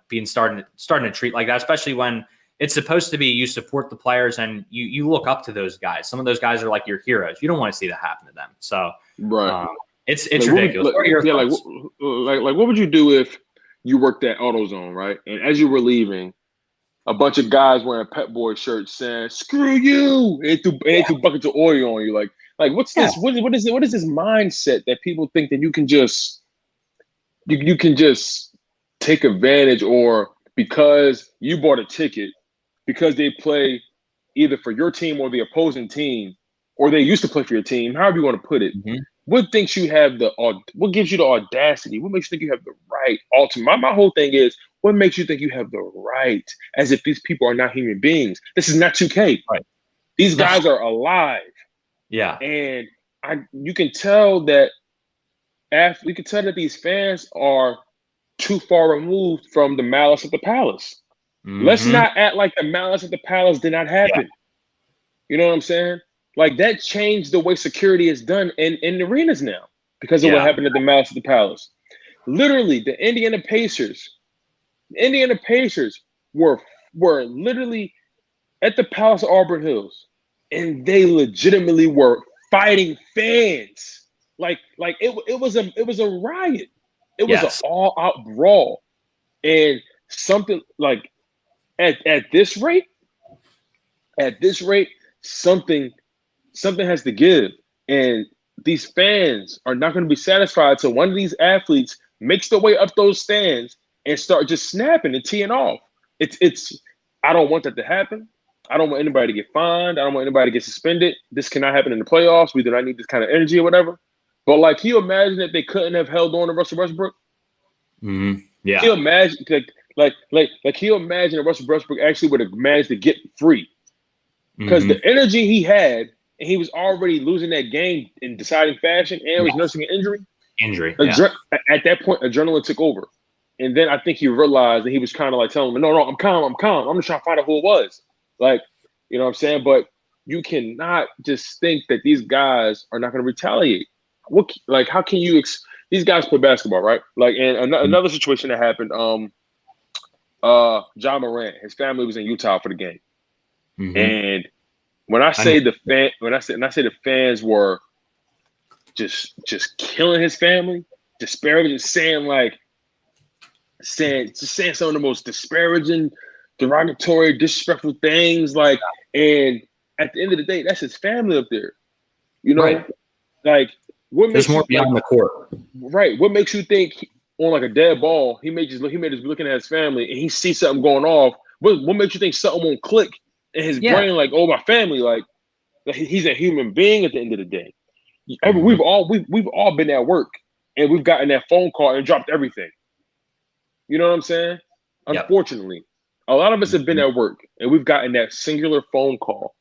being starting to treat like that, especially when It's supposed to be you support the players and you look up to those guys. Some of those guys are like your heroes. You don't want to see that happen to them. So right. It's like, ridiculous. Like what would you do if you worked at AutoZone, right? And as you were leaving, a bunch of guys wearing Pep Boy shirts saying "screw you" and threw buckets of oil on you. Like what's this? What is it? What is this mindset that people think that you can just take advantage, or because you bought a ticket, because they play either for your team or the opposing team, or they used to play for your team, however you want to put it. Mm-hmm. What thinks you have what gives you the audacity? What makes you think you have the right? Ultimately, my whole thing is, what makes you think you have the right? As if these people are not human beings. This is not 2K. Right. These guys are alive. Yeah. And you can tell that these fans are too far removed from the malice at the palace. Mm-hmm. Let's not act like the malice at the palace did not happen. Yeah. You know what I'm saying? Like, that changed the way security is done in arenas now because of what happened at the malice at the palace. Literally, the Indiana Pacers were literally at the Palace of Auburn Hills, and they legitimately were fighting fans. Like it was a riot. It was an all-out brawl. And something like at this rate, something has to give. And these fans are not going to be satisfied till one of these athletes makes their way up those stands and start just snapping and teeing off. I don't want that to happen. I don't want anybody to get fined. I don't want anybody to get suspended. This cannot happen in the playoffs. We do not need this kind of energy or whatever. But like, can you imagine if they couldn't have held on to Russell Westbrook? Mm-hmm. Yeah. Can you imagine can you imagine if Russell Westbrook actually would have managed to get free? Because the energy he had, and he was already losing that game in deciding fashion, and was nursing an injury. At that point, adrenaline took over. And then I think he realized that he was kind of like telling him, no, I'm calm. I'm just trying to find out who it was. Like, you know what I'm saying? But you cannot just think that these guys are not going to retaliate. How can you these guys play basketball, right? Like, and another situation that happened, John Morant, his family was in Utah for the game. Mm-hmm. And when I say the fans were just killing his family, disparaging, saying some of the most disparaging, derogatory, disrespectful things, like, and at the end of the day, that's his family up there. You know, right. Like, what There's makes more beyond the court, right? What makes you think on like a dead ball, he may just be looking at his family and he sees something going off? What makes you think something won't click in his brain? Like, oh, my family, like he's a human being at the end of the day. We've all been at work and we've gotten that phone call and dropped everything. You know what I'm saying? Yep. Unfortunately, a lot of us have been at work and we've gotten that singular phone call,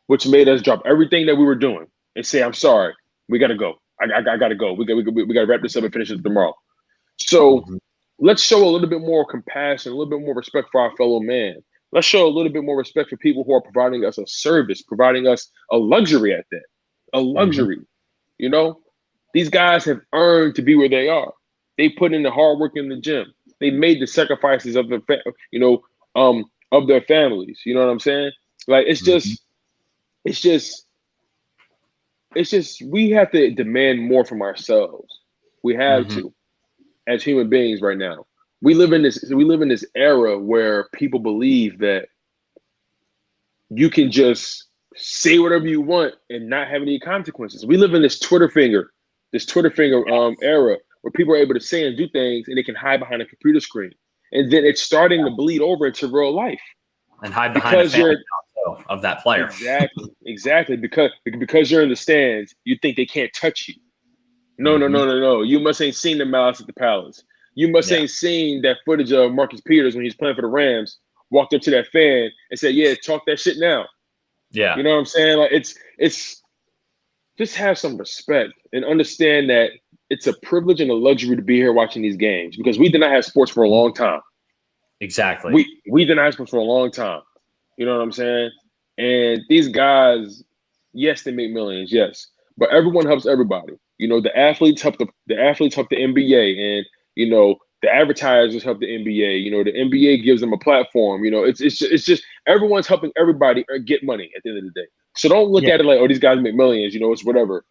which made us drop everything that we were doing and say, "I'm sorry, we got to go. I got to go. We got to wrap this up and finish it tomorrow." So let's show a little bit more compassion, a little bit more respect for our fellow man. Let's show a little bit more respect for people who are providing us a service, providing us a luxury at that, a luxury. You know, these guys have earned to be where they are. They put in the hard work in the gym. They made the sacrifices of their, of their families. You know what I'm saying? Like, it's just we have to demand more from ourselves. We have to, as human beings right now. We live in this era where people believe that you can just say whatever you want and not have any consequences. We live in this Twitter finger era where people are able to say and do things and they can hide behind a computer screen. And then it's starting to bleed over into real life. And hide behind a family of that player. Exactly. Because you're in the stands, you think they can't touch you. No. You must ain't seen the malice at the palace. You must ain't seen that footage of Marcus Peters when he's playing for the Rams, walked up to that fan and said, "Yeah, talk that shit now." Yeah. You know what I'm saying? Like, it's just have some respect and understand that it's a privilege and a luxury to be here watching these games, because we did not have sports for a long time. Exactly. We did not have sports for a long time. You know what I'm saying? And these guys, yes, they make millions, yes, but everyone helps everybody. You know, the athletes help the NBA, and you know, The advertisers help the NBA. You know, the NBA gives them a platform. You know, it's just everyone's helping everybody get money at the end of the day. So don't look at it like, oh, these guys make millions. You know, it's whatever.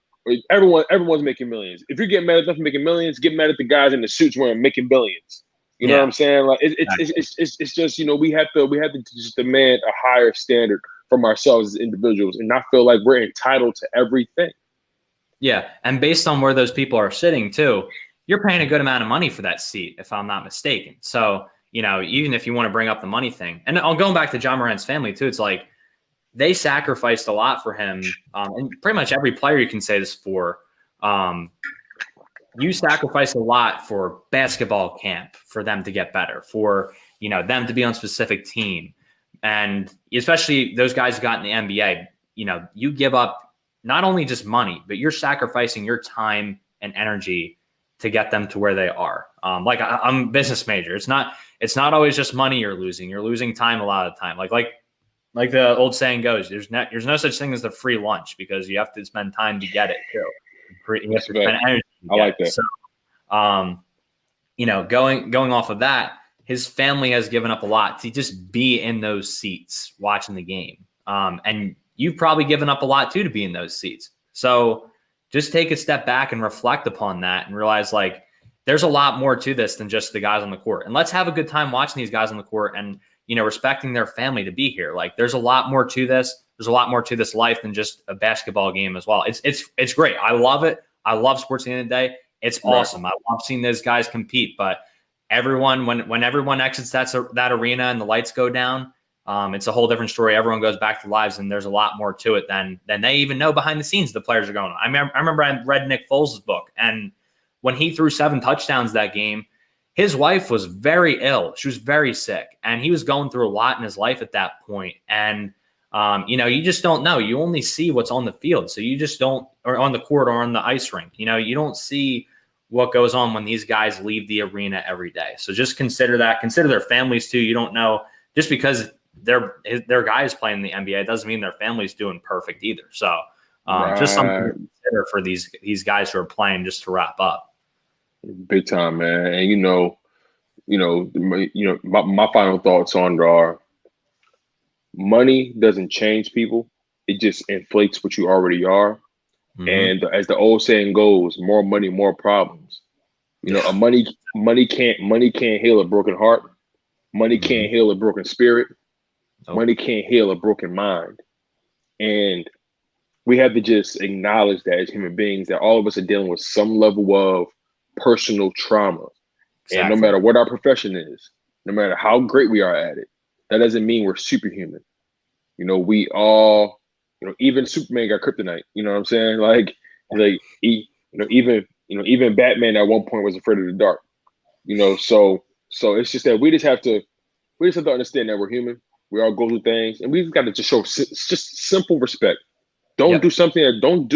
Everyone's making millions. If you're getting mad at them for making millions, get mad at the guys in the suits wearing making billions. You know what I'm saying? Like it's just, you know, we have to just demand a higher standard from ourselves as individuals and not feel like we're entitled to everything. Yeah, and based on where those people are sitting too, you're paying a good amount of money for that seat, if I'm not mistaken. So, you know, even if you want to bring up the money thing, and going back to John Morant's family too, it's like they sacrificed a lot for him, and pretty much every player you can say this for. You sacrifice a lot for basketball camp for them to get better, for, you know, them to be on a specific team. And especially those guys who got in the NBA, you know, you give up not only just money, but you're sacrificing your time and energy to get them to where they are. Like I'm a business major. It's not always just money you're losing. You're losing time a lot of the time. Like the old saying goes, there's no such thing as the free lunch, because you have to spend time to get it too. You have to spend energy. I like that. So, you know, going off of that, his family has given up a lot to just be in those seats watching the game. And you've probably given up a lot too to be in those seats. So just take a step back and reflect upon that and realize, like, there's a lot more to this than just the guys on the court. And let's have a good time watching these guys on the court and, you know, respecting their family to be here. Like, there's a lot more to this. There's a lot more to this life than just a basketball game as well. It's great. I love it. I love sports at the end of the day. It's awesome. I love seeing those guys compete. But everyone, when everyone exits that arena and the lights go down, it's a whole different story. Everyone goes back to their lives, and there's a lot more to it than they even know behind the scenes the players are going on. I remember I read Nick Foles' book, and when he threw 7 touchdowns that game, his wife was very ill. She was very sick, and he was going through a lot in his life at that point. And you know, you just don't know. You only see what's on the field. So you just don't, or on the court or on the ice rink, you know, you don't see what goes on when these guys leave the arena every day. So just consider that. Consider their families too. You don't know, just because their guys playing in the NBA doesn't mean their family's doing perfect either. So just something to consider for these guys who are playing, just to wrap up. Big time, man. And my final thoughts on it are, money doesn't change people. It just inflates what you already are. Mm-hmm. And as the old saying goes, more money, more problems. You know, money can't heal a broken heart. Money can't heal a broken spirit. Money can't heal a broken mind. And we have to just acknowledge that as human beings, that all of us are dealing with some level of personal trauma. Exactly. And no matter what our profession is, no matter how great we are at it, that doesn't mean we're superhuman. You know, we all, you know, even Superman got kryptonite. You know what I'm saying? Even Batman at one point was afraid of the dark. You know, so it's just that we just have to understand that we're human. We all go through things, and we've got to just show just simple respect. Don't do something that don't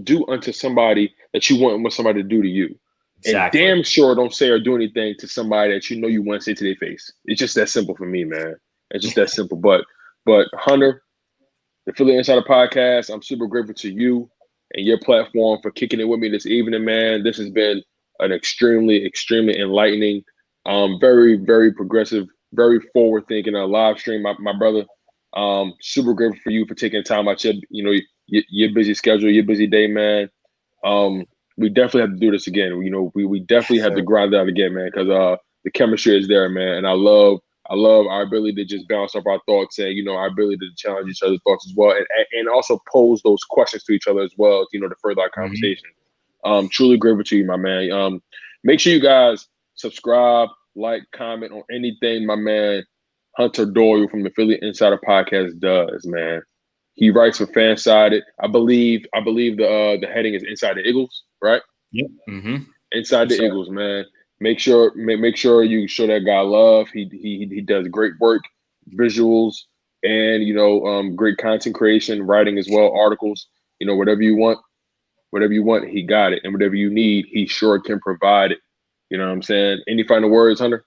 do unto somebody that you want somebody to do to you. Exactly. And damn sure don't say or do anything to somebody that you know you want to say to their face. It's just that simple for me, man. It's just that simple. But Hunter, the Philly Insider Podcast, I'm super grateful to you and your platform for kicking it with me this evening, man. This has been an extremely, extremely enlightening, very, very progressive, very forward-thinking live stream, my brother. Super grateful for you for taking time out your busy schedule, your busy day, man. We definitely have to do this again. You know, we definitely have to grind out again, man, because the chemistry is there, man. And I love our ability to just bounce off our thoughts and, you know, our ability to challenge each other's thoughts as well, and also pose those questions to each other as well, you know, to further our conversation. Truly grateful to you, my man. Make sure you guys subscribe, like, comment on anything my man Hunter Doyle from the Philly Insider Podcast does, man. He writes for Fansided. I believe the heading is Inside the Eagles, right? Yep. Mm-hmm. Inside the Eagles, man. Make sure you show that guy love. He does great work, visuals, and, you know, great content creation, writing as well, articles. You know, whatever you want, he got it, and whatever you need, he sure can provide it. You know what I'm saying? Any final words, Hunter?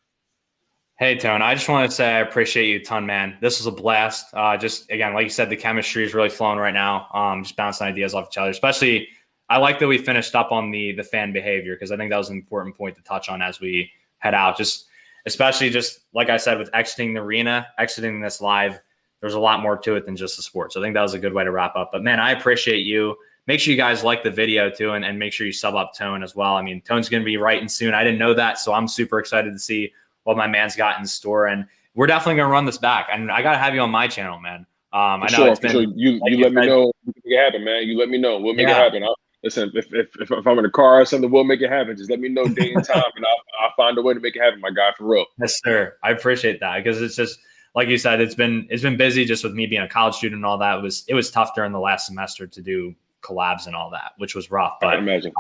Hey, Tone, I just want to say I appreciate you a ton, man. This was a blast. Just, again, like you said, the chemistry is really flowing right now. Just bouncing ideas off each other. Especially, I like that we finished up on the fan behavior, because I think that was an important point to touch on as we head out. Just especially just like I said, with exiting the arena, exiting this live, there's a lot more to it than just the sport. So I think that was a good way to wrap up. But man, I appreciate you. Make sure you guys like the video too, and make sure you sub up Tone as well. I mean, Tone's going to be writing soon. I didn't know that, so I'm super excited to see what my man's got in store. And we're definitely going to run this back. And I got to have you on my channel, man. I know it's been. Sure. You let me know. We can make it happen, man. You let me know. We'll make it happen. Listen, if I'm in a car or something, we'll make it happen. Just let me know day and time, and I'll find a way to make it happen, my guy, for real. Yes, sir. I appreciate that, because it's just like you said, it's been busy just with me being a college student and all that. It was tough during the last semester to do collabs and all that, which was rough. But I imagine.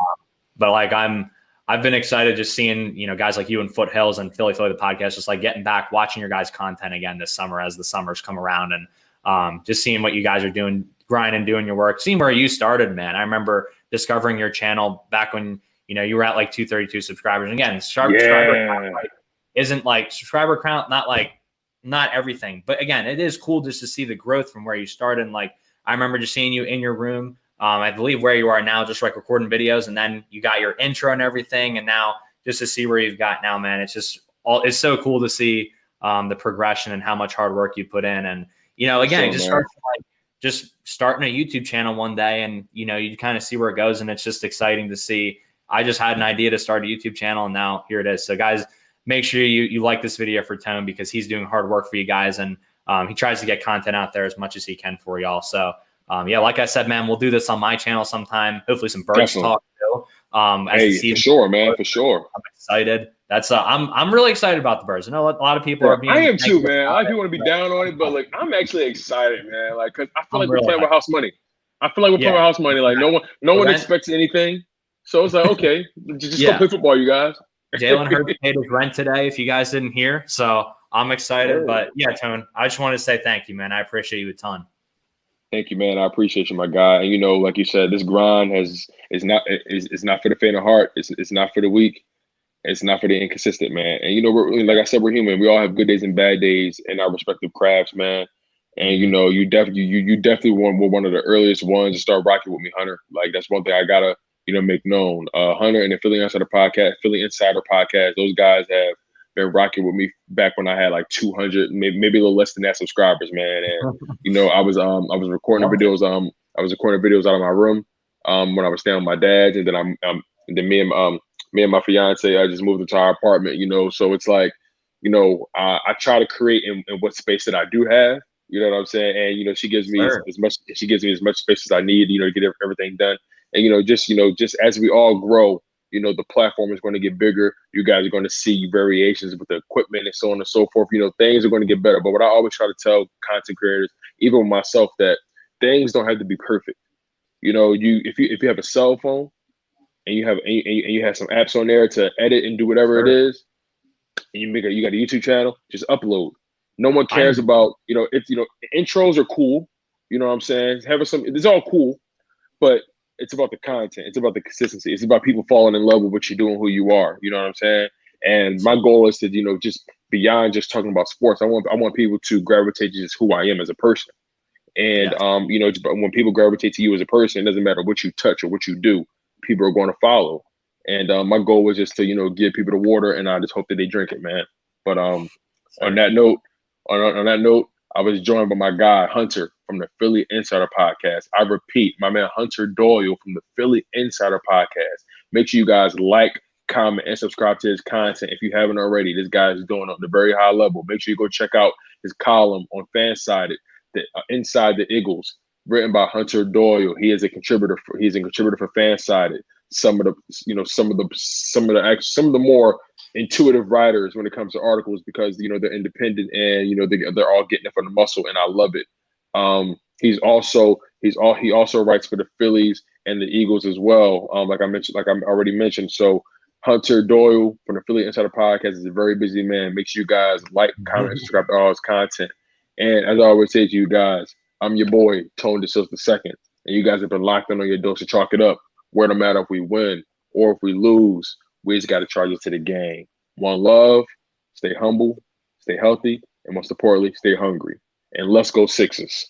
But like I've been excited just seeing, guys like you and Foothills and Philly the podcast, just like getting back, watching your guys' content again this summer as the summers come around, and just seeing what you guys are doing, grinding, doing your work, seeing where you started, man. I remember discovering your channel back when, you were at like 232 subscribers. And again, subscriber count isn't like subscriber count, not everything, but again, it is cool just to see the growth from where you started. And like, I remember just seeing you in your room, I believe where you are now, just like recording videos, and then you got your intro and everything. And now just to see where you've got now, man, it's so cool to see the progression and how much hard work you put in. And, again, just starting a YouTube channel one day, and, you kind of see where it goes. And it's just exciting to see. I just had an idea to start a YouTube channel, and now here it is. So guys, make sure you like this video for Tone, because he's doing hard work for you guys. And he tries to get content out there as much as he can for y'all. So like I said, man, we'll do this on my channel sometime. Hopefully some birds talk too. For sure, man, for sure. I'm excited. That's I'm really excited about the birds. I know a lot of people are being. I am too, man. A lot of people want to be down on it, but like I'm actually excited, man. Like, cause I feel like we're playing with house money. I feel like we're playing with house money. Like no one expects anything, so it's like, okay, just go play football, you guys. Jalen Hurts paid his rent today, if you guys didn't hear. So I'm excited. But yeah, Tone, I just wanted to say thank you, man. I appreciate you a ton. Thank you, man. I appreciate you, my guy. And like you said, this grind is not for the faint of heart. It's not for the weak. It's not for the inconsistent, man. And like I said, we're human. We all have good days and bad days in our respective crafts, man. And you definitely were one of the earliest ones to start rocking with me, Hunter. Like, that's one thing I gotta make known. Hunter and the Philly Insider podcast, those guys have been rocking with me back when I had like 200, maybe a little less than that subscribers, man. And I was recording videos. I was recording videos out of my room when I was staying with my dad, and then me and my fiance, I just moved into our apartment. So it's like, I try to create in what space that I do have. You know what I'm saying? And she gives me as much space as I need, to get everything done. And just as we all grow, the platform is going to get bigger. You guys are going to see variations with the equipment and so on and so forth. Things are going to get better. But what I always try to tell content creators, even with myself, that things don't have to be perfect. If you have a cell phone and you have some apps on there to edit and do whatever it is, and you got a YouTube channel, just upload. No one cares about intros are cool. You know what I'm saying? It's all cool, but it's about the content. It's about the consistency. It's about people falling in love with what you're doing, who you are. You know what I'm saying? And my goal is to, just beyond just talking about sports, I want people to gravitate to just who I am as a person. And, when people gravitate to you as a person, it doesn't matter what you touch or what you do, people are going to follow. And my goal was just to, give people the water, and I just hope that they drink it, man. But on that note, I was joined by my guy, Hunter, from the Philly Insider Podcast. I repeat, my man, Hunter Doyle from the Philly Insider Podcast. Make sure you guys like, comment, and subscribe to his content if you haven't already. This guy is doing it on a very high level. Make sure you go check out his column on Fansided, Inside the Eagles, written by Hunter Doyle. He is a contributor for Fansided. Some of the more intuitive writers when it comes to articles, because they're independent and they're all getting it from the muscle, and I love it. He also writes for the Phillies and the Eagles as well. Like I already mentioned. So Hunter Doyle from the Philly Insider Podcast is a very busy man. Make sure you guys like, comment, and subscribe to all his content. And as I always say to you guys, I'm your boy, Tone DeShields II, and you guys have been locked in on your dose to chalk it up. Where no matter if we win or if we lose, we just got to charge it to the game. One love, stay humble, stay healthy, and most importantly, stay hungry. And let's go Sixers.